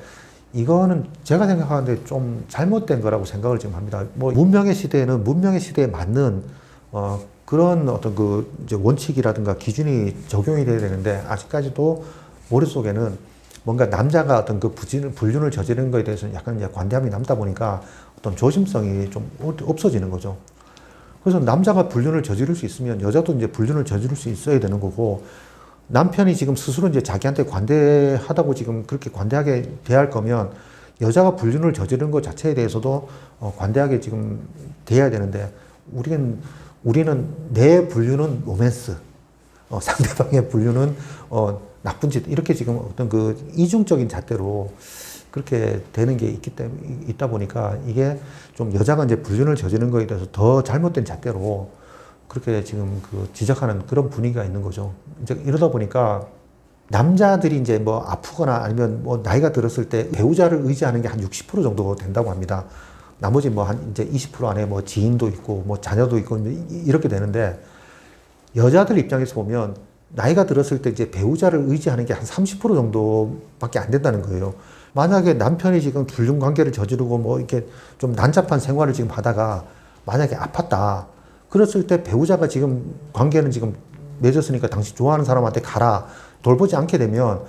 Speaker 1: 이거는 제가 생각하는데 좀 잘못된 거라고 생각을 지금 합니다. 뭐 문명의 시대에는 문명의 시대에 맞는 그런 어떤 그 이제 원칙이라든가 기준이 적용이 돼야 되는데 아직까지도 머릿속에는 뭔가 남자가 어떤 그 불륜을 저지르는 거에 대해서는 약간 이제 관대함이 남다 보니까 어떤 조심성이 좀 없어지는 거죠. 그래서 남자가 불륜을 저지를 수 있으면 여자도 이제 불륜을 저지를 수 있어야 되는 거고, 남편이 지금 스스로 이제 자기한테 관대하다고 지금 그렇게 관대하게 대할 거면 여자가 불륜을 저지르는 것 자체에 대해서도 관대하게 지금 대해야 되는데, 우리는 내 불륜은 로맨스, 상대방의 불륜은 나쁜 짓, 이렇게 지금 어떤 그 이중적인 잣대로 그렇게 되는 게 있다 보니까 이게 좀 여자가 이제 불륜을 저지르는 거에 대해서 더 잘못된 잣대로 그렇게 지금 그 지적하는 그런 분위기가 있는 거죠. 이제 이러다 보니까 남자들이 이제 뭐 아프거나 아니면 뭐 나이가 들었을 때 배우자를 의지하는 게 한 60% 정도 된다고 합니다. 나머지 뭐 한 이제 20% 안에 뭐 지인도 있고 뭐 자녀도 있고 이렇게 되는데, 여자들 입장에서 보면 나이가 들었을 때 이제 배우자를 의지하는 게 한 30% 정도밖에 안 된다는 거예요. 만약에 남편이 지금 불륜 관계를 저지르고 뭐 이렇게 좀 난잡한 생활을 지금 하다가 만약에 아팠다. 그랬을 때 배우자가 지금 관계는 지금 맺었으니까 당신 좋아하는 사람한테 가라. 돌보지 않게 되면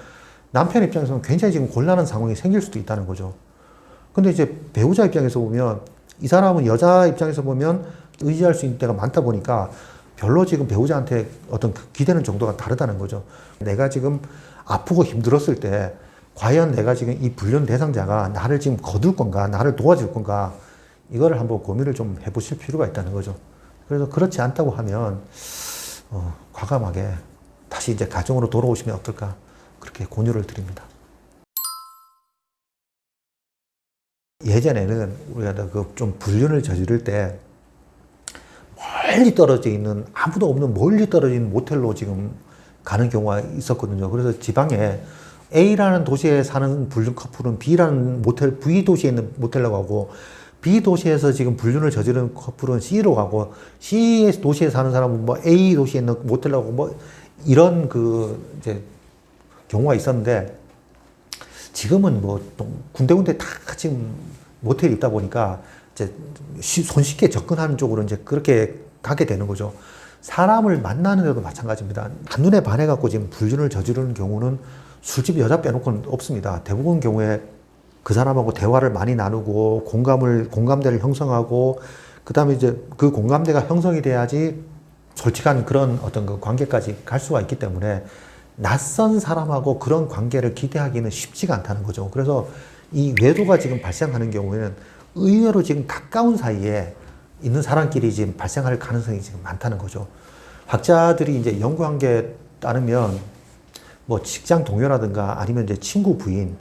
Speaker 1: 남편 입장에서는 굉장히 지금 곤란한 상황이 생길 수도 있다는 거죠. 근데 이제 배우자 입장에서 보면, 이 사람은 여자 입장에서 보면 의지할 수 있는 때가 많다 보니까 별로 지금 배우자한테 어떤 그 기대는 정도가 다르다는 거죠. 내가 지금 아프고 힘들었을 때 과연 내가 지금 이 불륜 대상자가 나를 지금 거둘 건가, 나를 도와줄 건가, 이거를 한번 고민을 좀 해보실 필요가 있다는 거죠. 그래서 그렇지 않다고 하면 과감하게 다시 이제 가정으로 돌아오시면 어떨까, 그렇게 권유를 드립니다. 예전에는 우리가 그 좀 불륜을 저지를 때 멀리 떨어져 있는, 아무도 없는 멀리 떨어진 모텔로 지금 가는 경우가 있었거든요. 그래서 지방에 A라는 도시에 사는 불륜 커플은 B라는 모텔, B 도시에 있는 모텔로 가고, B 도시에서 지금 불륜을 저지른 커플은 C로 가고, C 도시에 사는 사람은 뭐 A 도시에 있는 모텔로 가고, 뭐 이런 그 이제 경우가 있었는데, 지금은 뭐 군데군데 다 지금 모텔이 있다 보니까 이제 손쉽게 접근하는 쪽으로 이제 그렇게 가게 되는 거죠. 사람을 만나는 데도 마찬가지입니다. 한눈에 반해갖고 지금 불륜을 저지르는 경우는 술집 여자 빼놓고는 없습니다. 대부분 경우에 그 사람하고 대화를 많이 나누고 공감대를 형성하고, 그 다음에 이제 그 공감대가 형성이 돼야지 솔직한 그런 어떤 그 관계까지 갈 수가 있기 때문에, 낯선 사람하고 그런 관계를 기대하기는 쉽지가 않다는 거죠. 그래서 이 외도가 지금 발생하는 경우에는 의외로 지금 가까운 사이에 있는 사람끼리 지금 발생할 가능성이 지금 많다는 거죠. 학자들이 이제 연구한 게 따르면 뭐 직장 동료라든가 아니면 이제 친구 부인,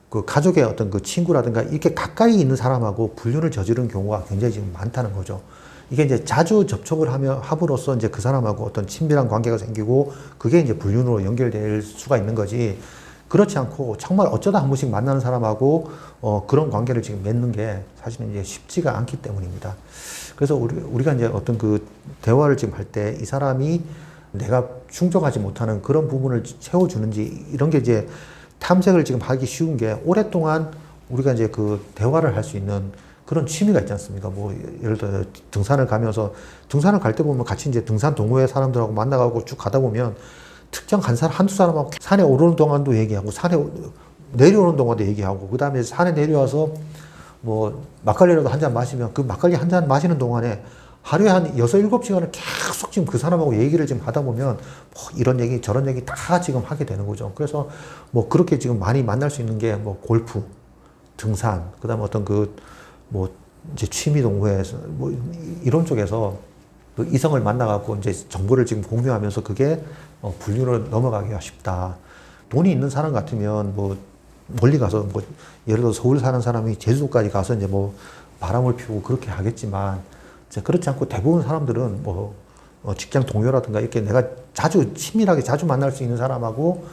Speaker 1: 그 가족의 어떤 그 친구라든가 이렇게 가까이 있는 사람하고 불륜을 저지른 경우가 굉장히 지금 많다는 거죠. 이게 이제 자주 접촉을 함으로써 이제 그 사람하고 어떤 친밀한 관계가 생기고, 그게 이제 불륜으로 연결될 수가 있는 거지, 그렇지 않고 정말 어쩌다 한 번씩 만나는 사람하고 그런 관계를 지금 맺는 게 사실은 이제 쉽지가 않기 때문입니다. 그래서 우리가 이제 어떤 그 대화를 지금 할 때 이 사람이 내가 충족하지 못하는 그런 부분을 채워주는지, 이런 게 이제 탐색을 지금 하기 쉬운 게, 오랫동안 우리가 이제 그 대화를 할 수 있는 그런 취미가 있지 않습니까? 뭐, 예를 들어, 등산을 가면서, 등산을 갈 때 보면 같이 이제 등산 동호회 사람들하고 만나가고 쭉 가다 보면 특정 한두 사람하고 산에 오르는 동안도 얘기하고, 산에 내려오는 동안도 얘기하고, 그 다음에 산에 내려와서 뭐, 막걸리라도 한 잔 마시면 그 막걸리 한 잔 마시는 동안에 하루에 한 6, 7시간을 계속 지금 그 사람하고 얘기를 지금 하다 보면 뭐 이런 얘기, 저런 얘기 다 지금 하게 되는 거죠. 그래서 뭐 그렇게 지금 많이 만날 수 있는 게 뭐 골프, 등산, 그 다음에 어떤 뭐 이제 취미 동호회에서 뭐 이런 쪽에서 그 이성을 만나갖고 이제 정보를 지금 공유하면서 그게 불륜으로 넘어가기가 쉽다. 돈이 있는 사람 같으면 뭐 멀리 가서 뭐 예를 들어 서울 사는 사람이 제주도까지 가서 이제 뭐 바람을 피우고 그렇게 하겠지만, 이제 그렇지 않고 대부분 사람들은 뭐 직장 동료라든가 이렇게 내가 친밀하게 자주 만날 수 있는 사람하고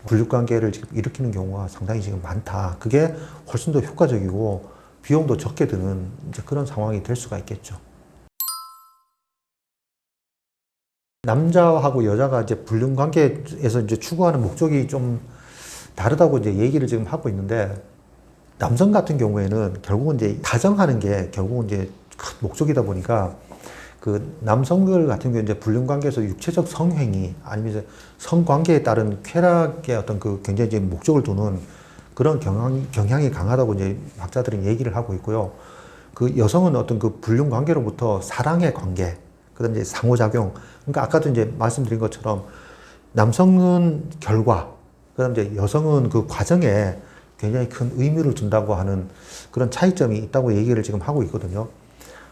Speaker 1: 불륜 관계를 지금 일으키는 경우가 상당히 지금 많다. 그게 훨씬 더 효과적이고 비용도 적게 드는 이제 그런 상황이 될 수가 있겠죠. 남자하고 여자가 이제 불륜 관계에서 이제 추구하는 목적이 좀 다르다고 이제 얘기를 지금 하고 있는데, 남성 같은 경우에는 결국은 이제 다정하는 게 결국은 이제 큰 목적이다 보니까, 그 남성들 같은 경우 이제 불륜 관계에서 육체적 성행위 아니면 이제 성관계에 따른 쾌락의 어떤 그 굉장히 이제 목적을 두는 그런 경향이 강하다고 이제 학자들은 얘기를 하고 있고요. 그 여성은 어떤 그 불륜 관계로부터 사랑의 관계, 그다음에 이제 상호작용. 그러니까 아까도 이제 말씀드린 것처럼 남성은 결과, 그다음에 이제 여성은 그 과정에 굉장히 큰 의미를 둔다고 하는 그런 차이점이 있다고 얘기를 지금 하고 있거든요.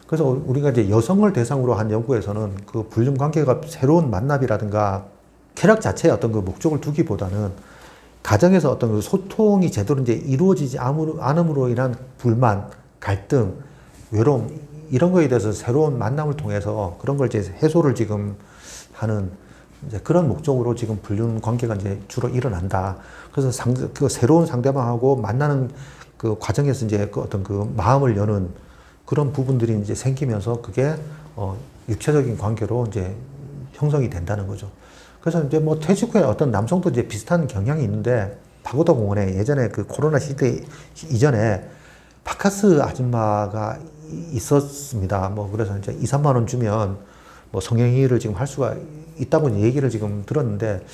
Speaker 1: 그래서 우리가 이제 여성을 대상으로 한 연구에서는 그 불륜 관계가 새로운 만남이라든가 쾌락 자체에 어떤 그 목적을 두기보다는 가정에서 어떤 그 소통이 제대로 이제 이루어지지 않음으로 인한 불만, 갈등, 외로움, 이런 거에 대해서 새로운 만남을 통해서 그런 걸 이제 해소를 지금 하는 이제 그런 목적으로 지금 불륜 관계가 이제 주로 일어난다. 그래서 그 새로운 상대방하고 만나는 그 과정에서 이제 그 어떤 그 마음을 여는 그런 부분들이 이제 생기면서 그게 육체적인 관계로 이제 형성이 된다는 거죠. 그래서 이제 뭐 퇴직 후에 어떤 남성도 이제 비슷한 경향이 있는데 파고다 공원에 예전에 그 코로나 시대 이전에 바카스 아줌마가 있었습니다. 뭐 그래서 이제 2, 3만 원 주면 뭐 성행위를 지금 할 수가 있다고 얘기를 지금 들었는데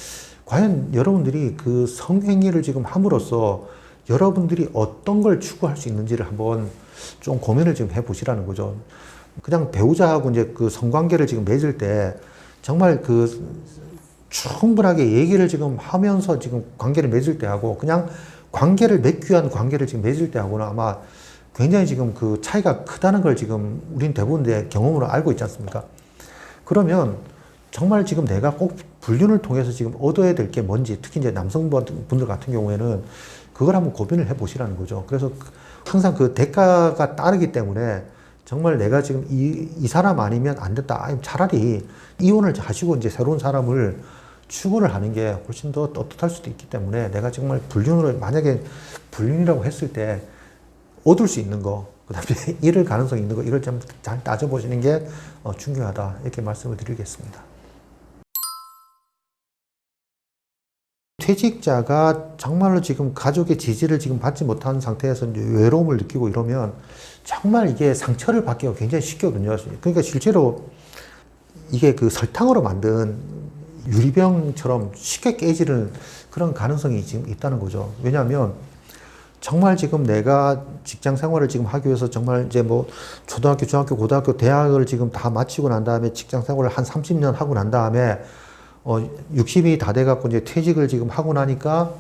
Speaker 1: 과연 여러분들이 그 성행위를 지금 함으로써 여러분들이 어떤 걸 추구할 수 있는지를 한번 좀 고민을 지금 해보시라는 거죠. 그냥 배우자하고 이제 그 성관계를 지금 맺을 때 정말 그 충분하게 얘기를 지금 하면서 지금 관계를 맺을 때 하고 그냥 관계를 맺기 위한 관계를 지금 맺을 때 하고는 아마 굉장히 지금 그 차이가 크다는 걸 지금 우린 대부분 내 경험으로 알고 있지 않습니까? 그러면 정말 지금 내가 꼭 불륜을 통해서 지금 얻어야 될 게 뭔지, 특히 이제 남성분들 같은 경우에는 그걸 한번 고민을 해 보시라는 거죠. 그래서 항상 그 대가가 따르기 때문에 정말 내가 지금 이 사람 아니면 안 됐다. 아니, 차라리 이혼을 하시고 이제 새로운 사람을 추구를 하는 게 훨씬 더 떳떳할 수도 있기 때문에 내가 정말 불륜으로, 만약에 불륜이라고 했을 때 얻을 수 있는 거, 그 다음에 잃을 가능성이 있는 거, 이걸 좀 잘 따져보시는 게 중요하다. 이렇게 말씀을 드리겠습니다. 퇴직자가 정말로 지금 가족의 지지를 지금 받지 못하는 상태에서 이제 외로움을 느끼고 이러면 정말 이게 상처를 받기가 굉장히 쉽거든요. 그러니까 실제로 이게 그 설탕으로 만든 유리병처럼 쉽게 깨지는 그런 가능성이 지금 있다는 거죠. 왜냐하면 정말 지금 내가 직장 생활을 지금 하기 위해서 정말 이제 뭐 초등학교, 중학교, 고등학교, 대학을 지금 다 마치고 난 다음에 직장 생활을 한 30년 하고 난 다음에 60이 다 돼갖고 이제 퇴직을 지금 하고 나니까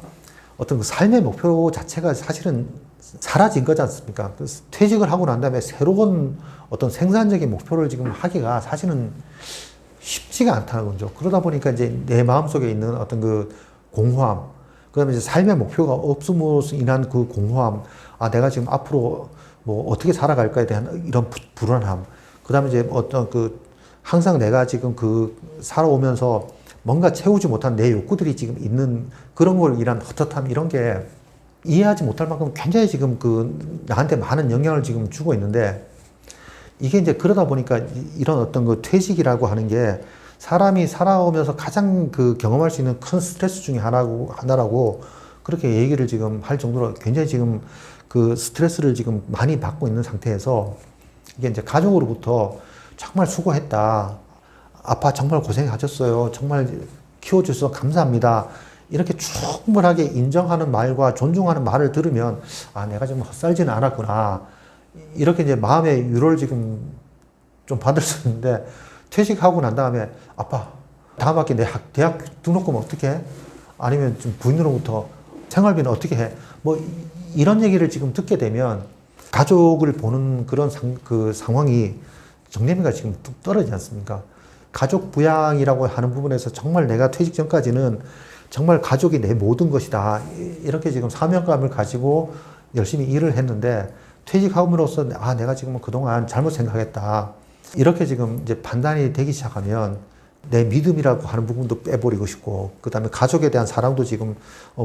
Speaker 1: 어떤 그 삶의 목표 자체가 사실은 사라진 거지 않습니까? 그래서 퇴직을 하고 난 다음에 새로운 어떤 생산적인 목표를 지금 하기가 사실은 쉽지가 않다는 거죠. 그러다 보니까 이제 내 마음속에 있는 어떤 그 공허함, 그 다음에 이제 삶의 목표가 없음으로 인한 그 공허함, 아, 내가 지금 앞으로 뭐 어떻게 살아갈까에 대한 이런 불안함, 그 다음에 이제 어떤 그 항상 내가 지금 그 살아오면서 뭔가 채우지 못한 내 욕구들이 지금 있는 그런 걸 인한 헛헛함, 이런 게 이해하지 못할 만큼 굉장히 지금 그 나한테 많은 영향을 지금 주고 있는데 이게 이제 그러다 보니까 이런 어떤 그 퇴직이라고 하는 게 사람이 살아오면서 가장 그 경험할 수 있는 큰 스트레스 중에 하나라고 그렇게 얘기를 지금 할 정도로 굉장히 지금 그 스트레스를 지금 많이 받고 있는 상태에서 이게 이제 가족으로부터 정말 수고했다. 아빠 정말 고생하셨어요. 정말 키워주셔서 감사합니다. 이렇게 충분하게 인정하는 말과 존중하는 말을 들으면 아, 내가 지금 헛살지는 않았구나. 이렇게 이제 마음의 위로를 지금 좀 받을 수 있는데 퇴직하고 난 다음에 아빠 다음 학기 내 대학 등록금 어떻게 해? 아니면 좀 부인으로부터 생활비는 어떻게 해? 뭐 이런 얘기를 지금 듣게 되면 가족을 보는 그런 그 상황이 정념이가 지금 뚝 떨어지지 않습니까? 가족 부양이라고 하는 부분에서 정말 내가 퇴직 전까지는 정말 가족이 내 모든 것이다. 이렇게 지금 사명감을 가지고 열심히 일을 했는데 퇴직함으로써 아, 내가 지금 그동안 잘못 생각했다. 이렇게 지금 이제 판단이 되기 시작하면 내 믿음이라고 하는 부분도 빼버리고 싶고, 그 다음에 가족에 대한 사랑도 지금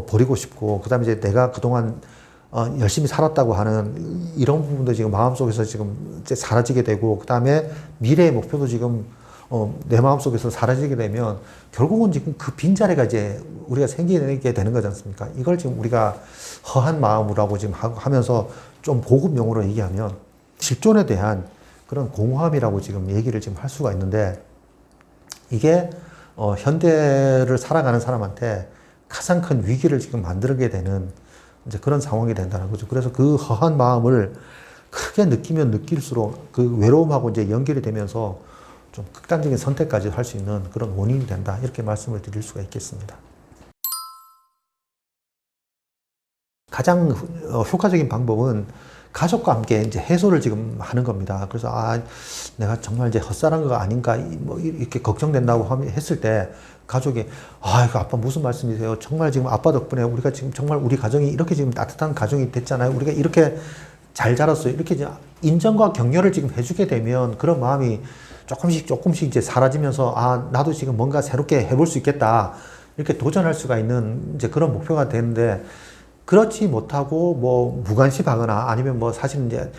Speaker 1: 버리고 싶고, 그 다음에 이제 내가 그동안 열심히 살았다고 하는 이런 부분도 지금 마음속에서 지금 이제 사라지게 되고, 그 다음에 미래의 목표도 지금 내 마음속에서 사라지게 되면 결국은 지금 그 빈자리가 이제 우리가 생기게 되는 거지 않습니까? 이걸 지금 우리가 허한 마음이라고 지금 하면서 좀 고급 용어로 얘기하면 실존에 대한 그런 공허함이라고 지금 얘기를 지금 할 수가 있는데 이게 현대를 살아가는 사람한테 가장 큰 위기를 지금 만들게 되는 이제 그런 상황이 된다는 거죠. 그래서 그 허한 마음을 크게 느끼면 느낄수록 그 외로움하고 이제 연결이 되면서 좀 극단적인 선택까지 할 수 있는 그런 원인이 된다. 이렇게 말씀을 드릴 수가 있겠습니다. 가장 효과적인 방법은 가족과 함께 이제 해소를 지금 하는 겁니다. 그래서 내가 정말 이제 헛살한 거 아닌가 뭐 이렇게 걱정된다고 했을 때 가족이 이거 아빠 무슨 말씀이세요? 정말 지금 아빠 덕분에 우리가 지금 정말 우리 가정이 이렇게 지금 따뜻한 가정이 됐잖아요. 우리가 이렇게 잘 자랐어요. 이렇게 이제 인정과 격려를 지금 해주게 되면 그런 마음이 조금씩 이제 사라지면서 나도 지금 뭔가 새롭게 해볼 수 있겠다. 이렇게 도전할 수가 있는 이제 그런 목표가 되는데 그렇지 못하고 뭐 무관심하거나 아니면 뭐 사실 이제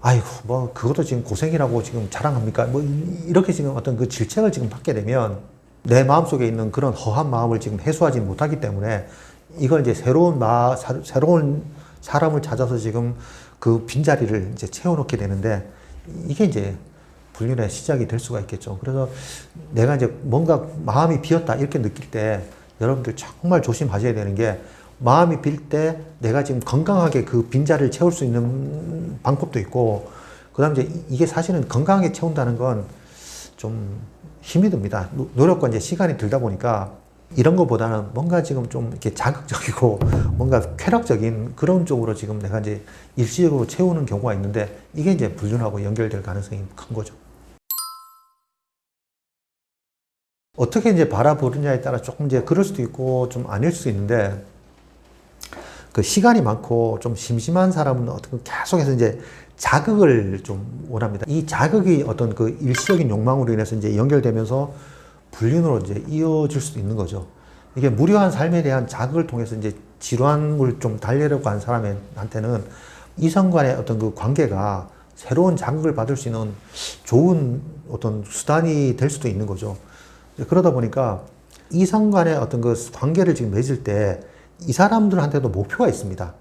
Speaker 1: 아이고 뭐 그것도 지금 고생이라고 지금 자랑합니까? 뭐 이렇게 지금 어떤 그 질책을 지금 받게 되면 내 마음속에 있는 그런 허한 마음을 지금 해소하지 못하기 때문에 이걸 이제 새로운 사람을 찾아서 지금 그 빈자리를 이제 채워놓게 되는데 이게 이제 불륜의 시작이 될 수가 있겠죠. 그래서 내가 이제 뭔가 마음이 비었다 이렇게 느낄 때 여러분들 정말 조심하셔야 되는 게 마음이 빌 때 내가 지금 건강하게 그 빈자리를 채울 수 있는 방법도 있고 그 다음에 이제 이게 사실은 건강하게 채운다는 건 좀 힘이 듭니다. 노력과 이제 시간이 들다 보니까 이런 것보다는 뭔가 지금 좀 이렇게 자극적이고 뭔가 쾌락적인 그런 쪽으로 지금 내가 이제 일시적으로 채우는 경우가 있는데 이게 이제 불륜하고 연결될 가능성이 큰 거죠. 어떻게 이제 바라보느냐에 따라 조금 이제 그럴 수도 있고 좀 아닐 수도 있는데 그 시간이 많고 좀 심심한 사람은 어떻게 계속해서 이제 자극을 좀 원합니다. 이 자극이 어떤 그 일시적인 욕망으로 인해서 이제 연결되면서 불륜으로 이제 이어질 수도 있는 거죠. 이게 무료한 삶에 대한 자극을 통해서 이제 질환을 좀 달래려고 하는 사람한테는 이성 간의 어떤 그 관계가 새로운 자극을 받을 수 있는 좋은 어떤 수단이 될 수도 있는 거죠. 그러다 보니까 이성 간의 어떤 그 관계를 지금 맺을 때 이 사람들한테도 목표가 있습니다.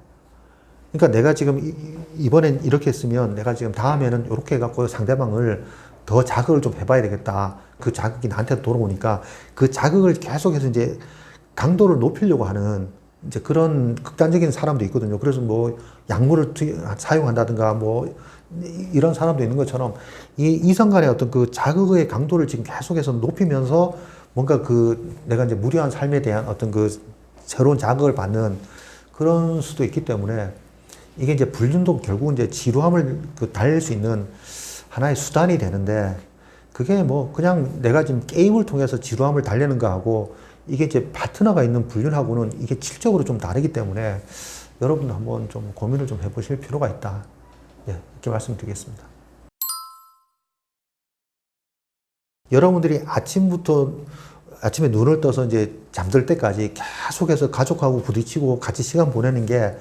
Speaker 1: 그러니까 내가 지금 이번엔 이렇게 했으면 내가 지금 다음에는 이렇게 해갖고 상대방을 더 자극을 좀 해봐야 되겠다. 그 자극이 나한테 돌아오니까 그 자극을 계속해서 이제 강도를 높이려고 하는 이제 그런 극단적인 사람도 있거든요. 그래서 뭐 약물을 사용한다든가 뭐 이런 사람도 있는 것처럼 이 이성 간의 어떤 그 자극의 강도를 지금 계속해서 높이면서 뭔가 그 내가 이제 무료한 삶에 대한 어떤 그 새로운 자극을 받는 그런 수도 있기 때문에 이게 이제 불륜도 결국은 이제 지루함을 달랠 수 있는 하나의 수단이 되는데 그게 뭐 그냥 내가 지금 게임을 통해서 지루함을 달래는 거하고 이게 이제 파트너가 있는 불륜하고는 이게 질적으로 좀 다르기 때문에 여러분 한번 좀 고민을 좀 해보실 필요가 있다. 이렇게 말씀드리겠습니다. 여러분들이 아침에 눈을 떠서 이제 잠들 때까지 계속해서 가족하고 부딪히고 같이 시간 보내는 게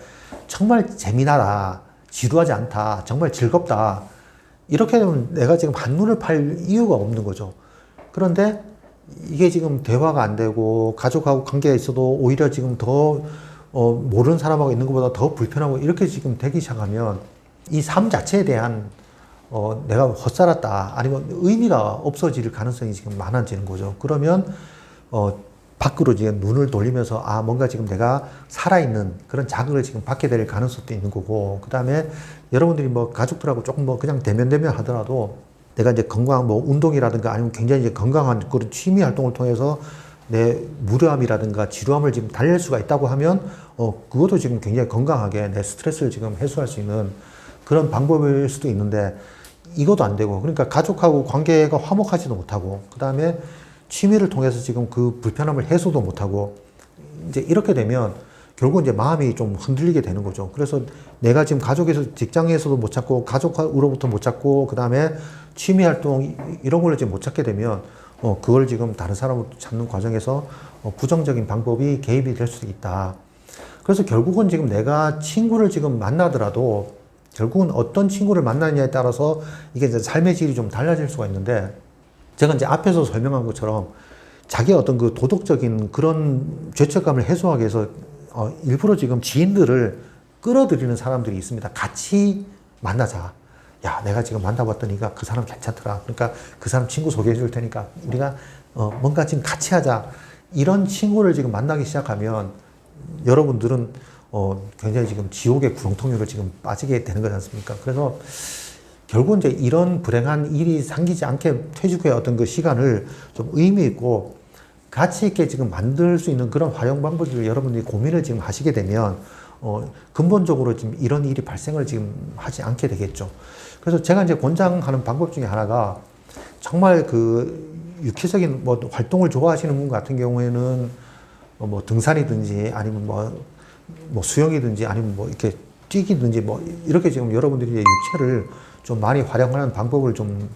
Speaker 1: 정말 재미나다, 지루하지 않다, 정말 즐겁다. 이렇게 되면 내가 지금 한눈을 팔 이유가 없는 거죠. 그런데 이게 지금 대화가 안 되고 가족하고 관계에 있어도 오히려 지금 더 모르는 사람하고 있는 것보다 더 불편하고 이렇게 지금 되기 시작하면 이 삶 자체에 대한 내가 헛살았다 아니면 의미가 없어질 가능성이 지금 많아지는 거죠. 그러면 밖으로 지금 눈을 돌리면서 뭔가 지금 내가 살아있는 그런 자극을 지금 받게 될 가능성도 있는 거고 그 다음에 여러분들이 뭐 가족들하고 조금 뭐 그냥 대면 하더라도 내가 이제 건강한 뭐 운동이라든가 아니면 굉장히 이제 건강한 그런 취미 활동을 통해서 내 무료함이라든가 지루함을 지금 달랠 수가 있다고 하면 그것도 지금 굉장히 건강하게 내 스트레스를 지금 해소할 수 있는 그런 방법일 수도 있는데 이것도 안 되고 그러니까 가족하고 관계가 화목하지도 못하고 그 다음에 취미를 통해서 지금 그 불편함을 해소도 못하고 이제 이렇게 되면 결국 이제 마음이 좀 흔들리게 되는 거죠. 그래서 내가 지금 가족에서 직장에서도 못 찾고 가족으로부터 못 찾고 그 다음에 취미 활동 이런 걸로 지금 못 찾게 되면 그걸 지금 다른 사람을 찾는 과정에서 부정적인 방법이 개입이 될 수도 있다. 그래서 결국은 지금 내가 친구를 지금 만나더라도 결국은 어떤 친구를 만나느냐에 따라서 이게 이제 삶의 질이 좀 달라질 수가 있는데 제가 이제 앞에서 설명한 것처럼 자기의 어떤 그 도덕적인 그런 죄책감을 해소하기 위해서 일부러 지금 지인들을 끌어들이는 사람들이 있습니다. 같이 만나자. 야, 내가 지금 만나봤더니까 그 사람 괜찮더라. 그러니까 그 사람 친구 소개해 줄 테니까 우리가 뭔가 지금 같이 하자. 이런 친구를 지금 만나기 시작하면 여러분들은 굉장히 지금 지옥의 구렁텅이로 지금 빠지게 되는 거지 않습니까? 그래서 결국 이제 이런 불행한 일이 생기지 않게 퇴직 후에 어떤 그 시간을 좀 의미 있고 가치 있게 지금 만들 수 있는 그런 활용 방법을 여러분들이 고민을 지금 하시게 되면 근본적으로 지금 이런 일이 발생을 지금 하지 않게 되겠죠. 그래서 제가 이제 권장하는 방법 중에 하나가 정말 그 육체적인 뭐 활동을 좋아하시는 분 같은 경우에는 뭐 등산이든지 아니면 뭐 수영이든지 아니면 뭐 이렇게 뛰기든지 뭐 이렇게 지금 여러분들이 이제 육체를 좀 많이 활용하는 방법을 좀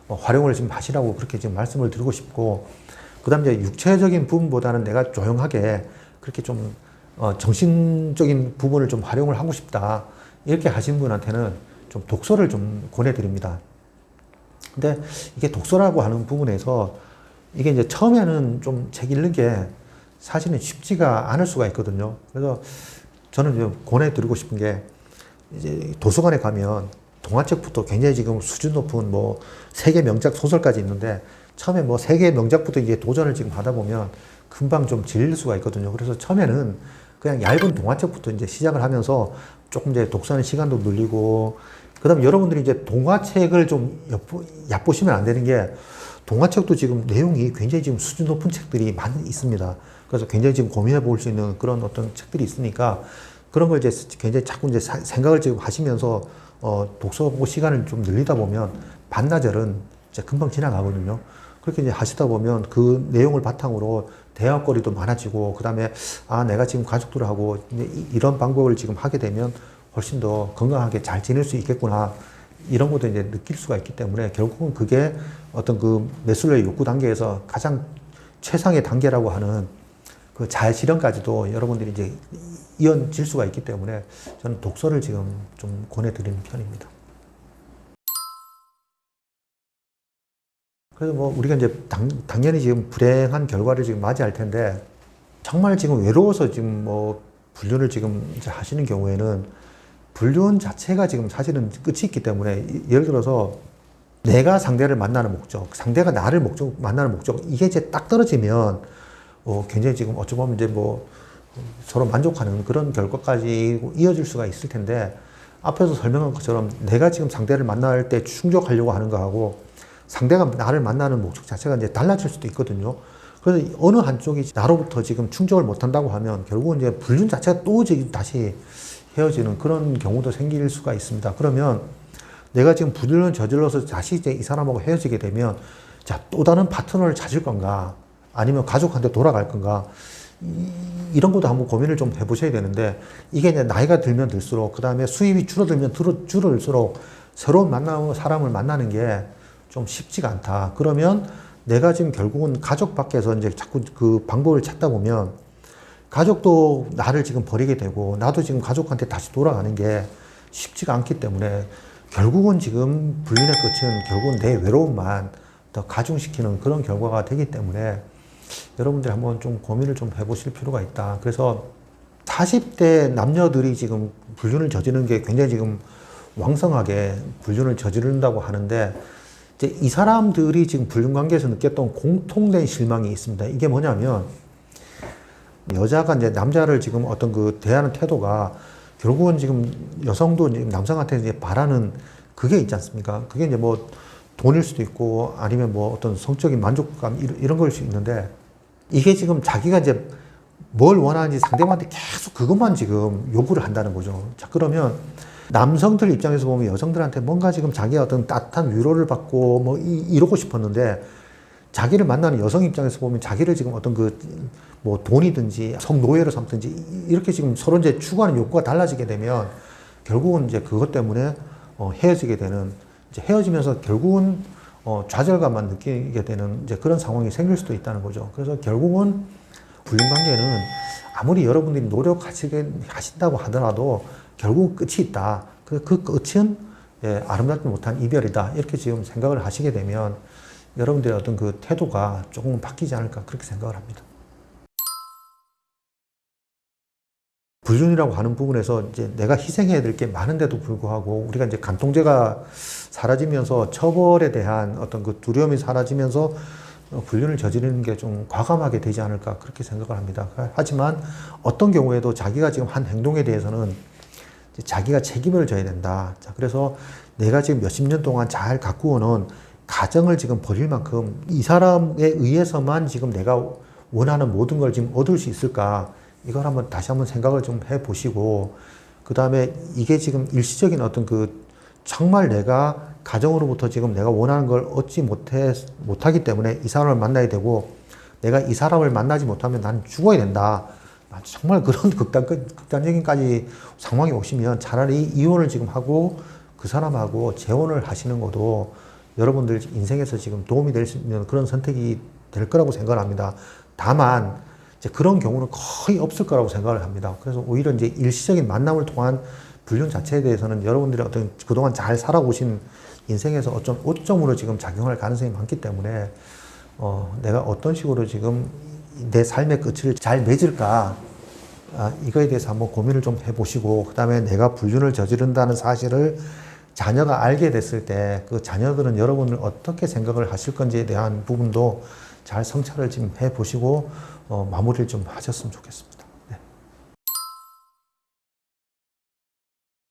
Speaker 1: 활용을 지금 하시라고 그렇게 지금 말씀을 드리고 싶고, 그 다음에 이제 육체적인 부분보다는 내가 조용하게 그렇게 좀 정신적인 부분을 좀 활용을 하고 싶다 이렇게 하신 분한테는 좀 독서를 좀 권해드립니다. 근데 이게 독서라고 하는 부분에서 이게 이제 처음에는 좀 책 읽는 게 사실은 쉽지가 않을 수가 있거든요. 그래서 저는 좀 권해드리고 싶은 게 이제 도서관에 가면 동화책부터 굉장히 지금 수준 높은 뭐 세계 명작 소설까지 있는데 처음에 뭐 세계 명작부터 이제 도전을 지금 하다 보면 금방 좀 질릴 수가 있거든요. 그래서 처음에는 그냥 얇은 동화책부터 이제 시작을 하면서 조금 이제 독서하는 시간도 늘리고, 그 다음에 여러분들이 이제 동화책을 좀 얕보시면 안 되는 게 동화책도 지금 내용이 굉장히 지금 수준 높은 책들이 많이 있습니다. 그래서 굉장히 지금 고민해 볼 수 있는 그런 어떤 책들이 있으니까 그런 걸 이제 굉장히 자꾸 이제 생각을 지금 하시면서 독서 보고 시간을 좀 늘리다 보면 반나절은 이제 금방 지나가거든요. 그렇게 이제 하시다 보면 그 내용을 바탕으로 대화거리도 많아지고, 그 다음에 내가 지금 가족들하고 이런 방법을 지금 하게 되면 훨씬 더 건강하게 잘 지낼 수 있겠구나 이런 것도 이제 느낄 수가 있기 때문에 결국은 그게 어떤 그 매슬로의 욕구 단계에서 가장 최상의 단계라고 하는 그 잘 실현까지도 여러분들이 이제 이어질 수가 있기 때문에 저는 독서를 지금 좀 권해드리는 편입니다. 그래서 뭐 우리가 이제 당연히 지금 불행한 결과를 지금 맞이할 텐데, 정말 지금 외로워서 지금 뭐 불륜을 지금 이제 하시는 경우에는 불륜 자체가 지금 사실은 끝이 있기 때문에, 예를 들어서 내가 상대를 만나는 목적, 상대가 나를 만나는 목적, 이게 이제 딱 떨어지면 굉장히 지금 어찌 보면 이제 뭐 서로 만족하는 그런 결과까지 이어질 수가 있을 텐데, 앞에서 설명한 것처럼 내가 지금 상대를 만날 때 충족하려고 하는 거하고 상대가 나를 만나는 목적 자체가 이제 달라질 수도 있거든요. 그래서 어느 한쪽이 나로부터 지금 충족을 못 한다고 하면 결국은 이제 불륜 자체가 또 지금 다시 헤어지는 그런 경우도 생길 수가 있습니다. 그러면 내가 지금 불륜을 저질러서 다시 이제 이 사람하고 헤어지게 되면 자, 또 다른 파트너를 찾을 건가? 아니면 가족한테 돌아갈 건가? 이런 것도 한번 고민을 좀 해보셔야 되는데, 이게 이제 나이가 들면 들수록, 그 다음에 수입이 줄어들면 줄어들수록 새로운 사람을 만나는 게 좀 쉽지가 않다. 그러면 내가 지금 결국은 가족 밖에서 이제 자꾸 그 방법을 찾다 보면 가족도 나를 지금 버리게 되고 나도 지금 가족한테 다시 돌아가는 게 쉽지가 않기 때문에 결국은 지금 불륜의 끝은 결국은 내 외로움만 더 가중시키는 그런 결과가 되기 때문에 여러분들이 한번 좀 고민을 좀 해보실 필요가 있다. 그래서 40대 남녀들이 지금 불륜을 저지르는 게 굉장히 지금 왕성하게 불륜을 저지른다고 하는데, 이제 이 사람들이 지금 불륜 관계에서 느꼈던 공통된 실망이 있습니다. 이게 뭐냐면 여자가 이제 남자를 지금 어떤 그 대하는 태도가 결국은 지금 여성도 지금 남성한테 이제 바라는 그게 있지 않습니까? 그게 이제 뭐 돈일 수도 있고 아니면 뭐 어떤 성적인 만족감 이런 걸 수 있는데, 이게 지금 자기가 이제 뭘 원하는지 상대방한테 계속 그것만 지금 요구를 한다는 거죠. 자, 그러면 남성들 입장에서 보면 여성들한테 뭔가 지금 자기가 어떤 따뜻한 위로를 받고 뭐 이러고 싶었는데, 자기를 만나는 여성 입장에서 보면 자기를 지금 어떤 그 뭐 돈이든지 성노예로 삼든지 이렇게 지금 서로 이제 추구하는 욕구가 달라지게 되면 결국은 이제 그것 때문에 헤어지게 되는, 이제 헤어지면서 결국은 좌절감만 느끼게 되는 이제 그런 상황이 생길 수도 있다는 거죠. 그래서 결국은 불륜 관계는 아무리 여러분들이 노력하신다고 하더라도 결국 끝이 있다. 그 끝은 아름답지 못한 이별이다. 이렇게 지금 생각을 하시게 되면 여러분들의 어떤 그 태도가 조금 바뀌지 않을까 그렇게 생각을 합니다. 불륜이라고 하는 부분에서 이제 내가 희생해야 될 게 많은데도 불구하고 우리가 이제 간통죄가 사라지면서 처벌에 대한 어떤 그 두려움이 사라지면서 불륜을 저지르는 게 좀 과감하게 되지 않을까 그렇게 생각을 합니다. 하지만 어떤 경우에도 자기가 지금 한 행동에 대해서는 자기가 책임을 져야 된다. 자, 그래서 내가 지금 몇십 년 동안 잘 가꾸어놓은 가정을 지금 버릴 만큼 이 사람에 의해서만 지금 내가 원하는 모든 걸 지금 얻을 수 있을까? 이걸 다시 한번 생각을 좀 해보시고, 그 다음에 이게 지금 일시적인 어떤 정말 내가 가정으로부터 지금 내가 원하는 걸 얻지 못하기 때문에 이 사람을 만나야 되고, 내가 이 사람을 만나지 못하면 나는 죽어야 된다. 정말 그런 극단적인까지 상황이 오시면 차라리 이혼을 지금 하고 그 사람하고 재혼을 하시는 것도 여러분들 인생에서 지금 도움이 될 수 있는 그런 선택이 될 거라고 생각을 합니다. 다만, 이제 그런 경우는 거의 없을 거라고 생각을 합니다. 그래서 오히려 이제 일시적인 만남을 통한 불륜 자체에 대해서는 여러분들이 어떤 그동안 잘 살아오신 인생에서 어떤 오점으로 지금 작용할 가능성이 많기 때문에, 내가 어떤 식으로 지금 내 삶의 끝을 잘 맺을까, 이거에 대해서 한번 고민을 좀 해보시고, 그 다음에 내가 불륜을 저지른다는 사실을 자녀가 알게 됐을 때 그 자녀들은 여러분을 어떻게 생각을 하실 건지에 대한 부분도 잘 성찰을 좀 해보시고 마무리를 좀 하셨으면 좋겠습니다. 네.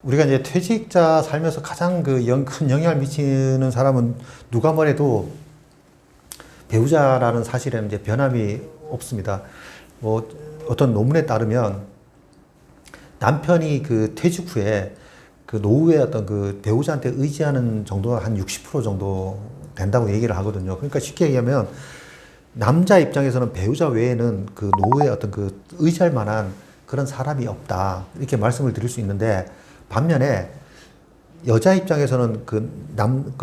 Speaker 1: 우리가 이제 퇴직자 살면서 가장 큰 영향을 미치는 사람은 누가 뭐래도 배우자라는 사실에는 이제 변함이 없습니다. 어떤 논문에 따르면 남편이 퇴직 후에 노후에 어떤 배우자한테 의지하는 정도가 한 60% 정도 된다고 얘기를 하거든요. 그러니까 쉽게 얘기하면 남자 입장에서는 배우자 외에는 노후에 어떤 의지할 만한 그런 사람이 없다. 이렇게 말씀을 드릴 수 있는데, 반면에 여자 입장에서는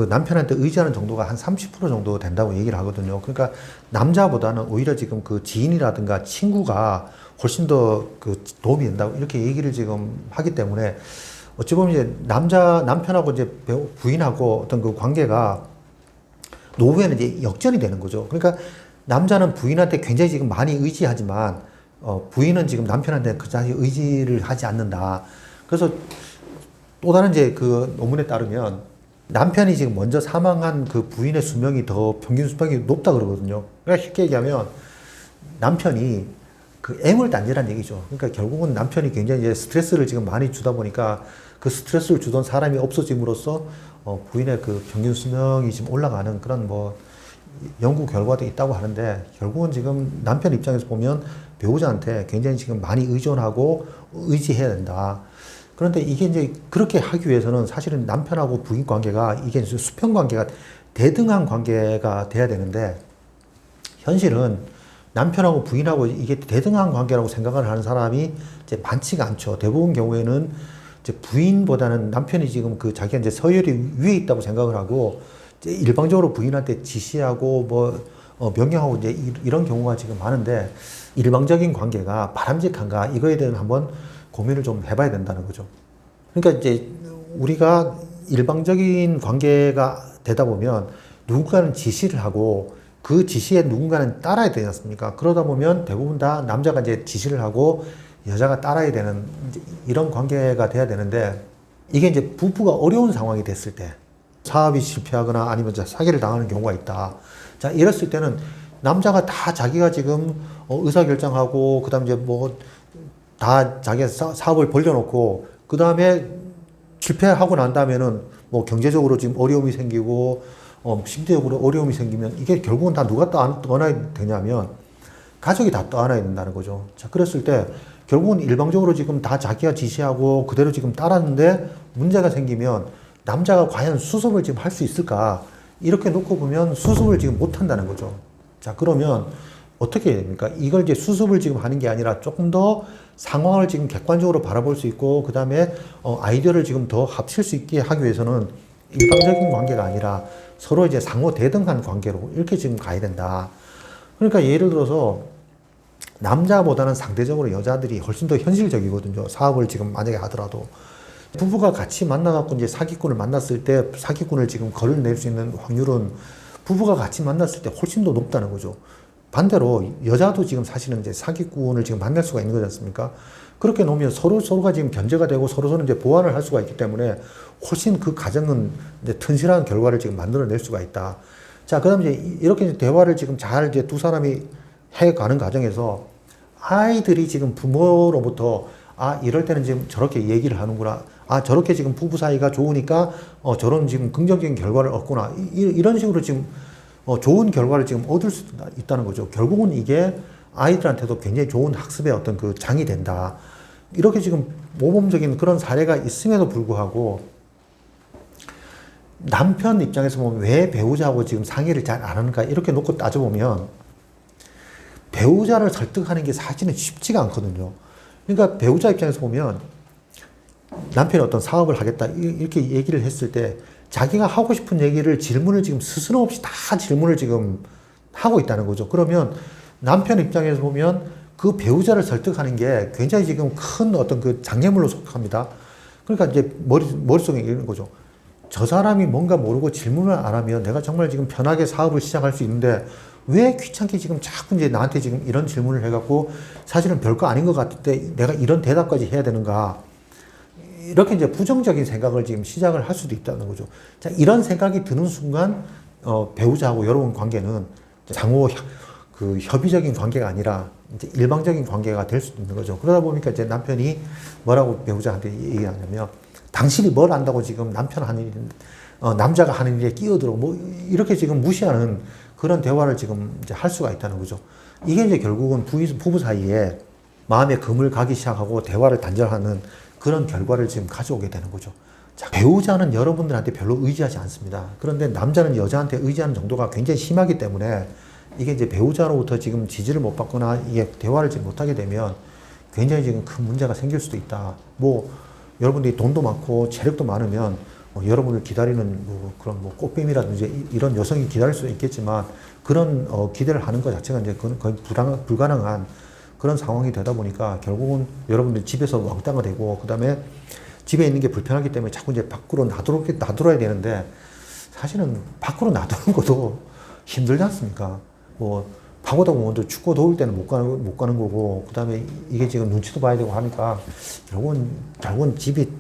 Speaker 1: 남편한테 의지하는 정도가 한 30% 정도 된다고 얘기를 하거든요. 그러니까 남자보다는 오히려 지금 지인이라든가 친구가 훨씬 더 도움이 된다고 이렇게 얘기를 지금 하기 때문에, 어찌 보면 이제 남편하고 이제 부인하고 어떤 관계가 노후에는 이제 역전이 되는 거죠. 그러니까 남자는 부인한테 굉장히 지금 많이 의지하지만, 부인은 지금 남편한테 그다지 의지를 하지 않는다. 그래서 또 다른 이제 논문에 따르면 남편이 지금 먼저 사망한 부인의 수명이 더 평균 수명이 높다 그러거든요. 그러니까 쉽게 얘기하면 남편이 애물 단지란 얘기죠. 그러니까 결국은 남편이 굉장히 이제 스트레스를 지금 많이 주다 보니까 그 스트레스를 주던 사람이 없어짐으로써 부인의 평균 수명이 지금 올라가는 그런 연구 결과도 있다고 하는데, 결국은 지금 남편 입장에서 보면 배우자한테 굉장히 지금 많이 의존하고 의지해야 된다. 그런데 이게 이제 그렇게 하기 위해서는 사실은 남편하고 부인 관계가 이게 수평 관계가 대등한 관계가 돼야 되는데, 현실은 남편하고 부인하고 이게 대등한 관계라고 생각을 하는 사람이 이제 많지가 않죠. 대부분 경우에는 이제 부인보다는 남편이 지금 자기가 이제 서열이 위에 있다고 생각을 하고, 이제 일방적으로 부인한테 지시하고 명령하고 이제 이런 경우가 지금 많은데, 일방적인 관계가 바람직한가, 이거에 대한 한번 고민을 좀 해봐야 된다는 거죠. 그러니까 이제 우리가 일방적인 관계가 되다 보면 누군가는 지시를 하고 그 지시에 누군가는 따라야 되지 않습니까? 그러다 보면 대부분 다 남자가 이제 지시를 하고 여자가 따라야 되는 이런 관계가 돼야 되는데, 이게 이제 부부가 어려운 상황이 됐을 때, 사업이 실패하거나 아니면 사기를 당하는 경우가 있다. 자, 이랬을 때는 남자가 다 자기가 지금 의사결정하고, 그 다음에 이제 다 자기가 사업을 벌려놓고, 그 다음에 실패하고 난 다음에는 경제적으로 지금 어려움이 생기고, 심리적으로 어려움이 생기면 이게 결국은 다 누가 떠안아야 되냐면 가족이 다 떠안아야 된다는 거죠. 자, 그랬을 때 결국은 일방적으로 지금 다 자기가 지시하고 그대로 지금 따랐는데 문제가 생기면 남자가 과연 수습을 지금 할 수 있을까? 이렇게 놓고 보면 수습을 지금 못 한다는 거죠. 자, 그러면 어떻게 해야 됩니까? 이걸 이제 수습을 지금 하는 게 아니라 조금 더 상황을 지금 객관적으로 바라볼 수 있고, 그 다음에 아이디어를 지금 더 합칠 수 있게 하기 위해서는 일방적인 관계가 아니라 서로 이제 상호 대등한 관계로 이렇게 지금 가야 된다. 그러니까 예를 들어서 남자보다는 상대적으로 여자들이 훨씬 더 현실적이거든요. 사업을 지금 만약에 하더라도. 부부가 같이 만나갖고 이제 사기꾼을 만났을 때 사기꾼을 지금 거론낼 수 있는 확률은 부부가 같이 만났을 때 훨씬 더 높다는 거죠. 반대로 여자도 지금 사실은 이제 사기꾼을 지금 만날 수가 있는 거지 않습니까? 그렇게 놓으면 서로가 지금 견제가 되고 서로는 이제 보완을 할 수가 있기 때문에 훨씬 그 가정은 이제 튼실한 결과를 지금 만들어낼 수가 있다. 자, 그 다음에 이제 이렇게 이제 대화를 지금 잘 이제 두 사람이 해가는 과정에서 아이들이 지금 부모로부터 아, 이럴 때는 지금 저렇게 얘기를 하는구나. 아, 저렇게 지금 부부 사이가 좋으니까 저런 지금 긍정적인 결과를 얻구나. 이런 식으로 지금 좋은 결과를 지금 얻을 수 있다는 거죠. 결국은 이게 아이들한테도 굉장히 좋은 학습의 어떤 그 장이 된다. 이렇게 지금 모범적인 그런 사례가 있음에도 불구하고 남편 입장에서 보면 왜 배우자하고 지금 상의를 잘 안 하는가 이렇게 놓고 따져보면 배우자를 설득하는 게 사실은 쉽지가 않거든요. 그러니까 배우자 입장에서 보면 남편이 어떤 사업을 하겠다 이렇게 얘기를 했을 때 자기가 하고 싶은 얘기를 질문을 지금 스스럼 없이 다 질문을 지금 하고 있다는 거죠. 그러면 남편 입장에서 보면 그 배우자를 설득하는 게 굉장히 지금 큰 어떤 그 장애물로 속합니다. 그러니까 이제 머릿속에 이런 거죠. 저 사람이 뭔가 모르고 질문을 안 하면 내가 정말 지금 편하게 사업을 시작할 수 있는데 왜 귀찮게 지금 자꾸 이제 나한테 지금 이런 질문을 해갖고 사실은 별거 아닌 것 같은데 내가 이런 대답까지 해야 되는가. 이렇게 이제 부정적인 생각을 지금 시작을 할 수도 있다는 거죠. 자, 이런 생각이 드는 순간, 배우자하고 여러분 관계는 상호 그 협의적인 관계가 아니라 이제 일방적인 관계가 될 수도 있는 거죠. 그러다 보니까 이제 남편이 뭐라고 배우자한테 얘기하냐면 당신이 뭘 안다고 지금 남편 하는 일, 남자가 하는 일에 끼어들어 뭐 이렇게 지금 무시하는 그런 대화를 지금 이제 할 수가 있다는 거죠. 이게 이제 결국은 부부 사이에 마음의 금을 가기 시작하고 대화를 단절하는 그런 결과를 지금 가져오게 되는 거죠. 자, 배우자는 여러분들한테 별로 의지하지 않습니다. 그런데 남자는 여자한테 의지하는 정도가 굉장히 심하기 때문에 이게 이제 배우자로부터 지금 지지를 못 받거나 이게 대화를 지금 못하게 되면 굉장히 지금 큰 문제가 생길 수도 있다. 뭐 여러분들이 돈도 많고 체력도 많으면 여러분을 기다리는 뭐 그런 뭐 꽃뱀이라든지 이런 여성이 기다릴 수도 있겠지만 그런 기대를 하는 것 자체가 이제 거의 불가능한 그런 상황이 되다 보니까 결국은 여러분들 집에서 왕따가 되고 그다음에 집에 있는 게 불편하기 때문에 자꾸 이제 밖으로 놔둬야 되는데 사실은 밖으로 놔두는 것도 힘들지 않습니까? 뭐 파고다 보면 춥고 더울 때는 못 가는 거고 그다음에 이게 지금 눈치도 봐야 되고 하니까 결국은 집이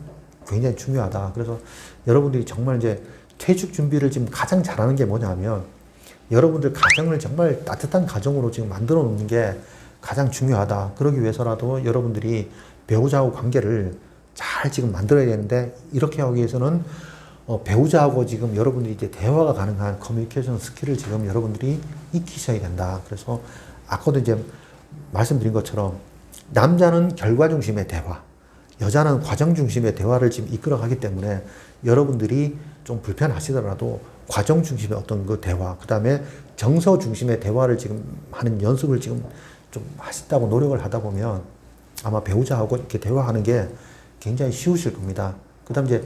Speaker 1: 굉장히 중요하다. 그래서 여러분들이 정말 이제 퇴직 준비를 지금 가장 잘하는 게 뭐냐면 여러분들 가정을 정말 따뜻한 가정으로 지금 만들어 놓는 게 가장 중요하다. 그러기 위해서라도 여러분들이 배우자하고 관계를 잘 지금 만들어야 되는데 이렇게 하기 위해서는 배우자하고 지금 여러분들이 이제 대화가 가능한 커뮤니케이션 스킬을 지금 여러분들이 익히셔야 된다. 그래서 아까도 이제 말씀드린 것처럼 남자는 결과 중심의 대화, 여자는 과정 중심의 대화를 지금 이끌어가기 때문에 여러분들이 좀 불편하시더라도 과정 중심의 어떤 그 대화, 그 다음에 정서 중심의 대화를 지금 하는 연습을 지금 좀 하신다고 노력을 하다 보면 아마 배우자하고 이렇게 대화하는 게 굉장히 쉬우실 겁니다. 그 다음 이제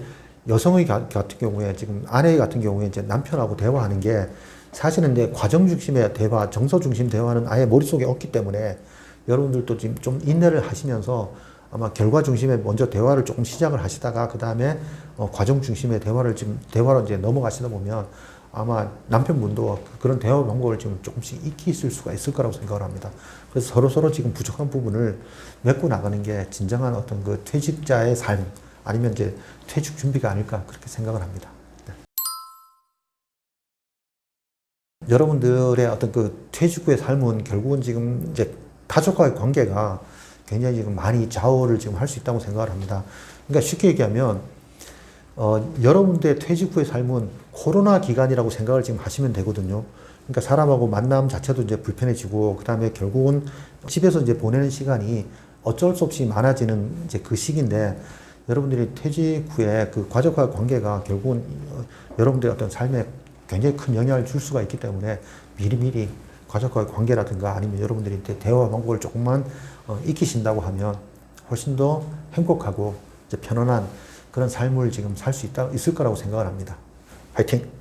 Speaker 1: 여성의 같은 경우에 지금 아내 같은 경우에 이제 남편하고 대화하는 게 사실은 이제 과정 중심의 대화, 정서 중심 대화는 아예 머릿속에 없기 때문에 여러분들도 지금 좀 인내를 하시면서 아마 결과 중심의 먼저 대화를 조금 시작을 하시다가 그 다음에 과정 중심의 대화로 이제 넘어가시다 보면 아마 남편분도 그런 대화 방법을 지금 조금씩 익히실 수가 있을 거라고 생각을 합니다. 그래서 서로 지금 부족한 부분을 메꿔 나가는 게 진정한 어떤 그 퇴직자의 삶 아니면 이제 퇴직 준비가 아닐까 그렇게 생각을 합니다. 네. 여러분들의 어떤 그 퇴직 후의 삶은 결국은 지금 이제 가족과의 관계가 굉장히 지금 많이 좌우를 지금 할 수 있다고 생각을 합니다. 그러니까 쉽게 얘기하면 여러분들의 퇴직 후의 삶은 코로나 기간이라고 생각을 지금 하시면 되거든요. 그러니까 사람하고 만남 자체도 이제 불편해지고, 그 다음에 결국은 집에서 이제 보내는 시간이 어쩔 수 없이 많아지는 이제 그 시기인데, 여러분들이 퇴직 후에 그 가족과의 관계가 결국은 여러분들의 어떤 삶에 굉장히 큰 영향을 줄 수가 있기 때문에 미리미리 가족과의 관계라든가 아니면 여러분들이 대화 방법을 조금만 익히신다고 하면 훨씬 더 행복하고 이제 편안한 그런 삶을 지금 살 수 있을 거라고 생각을 합니다. 화이팅!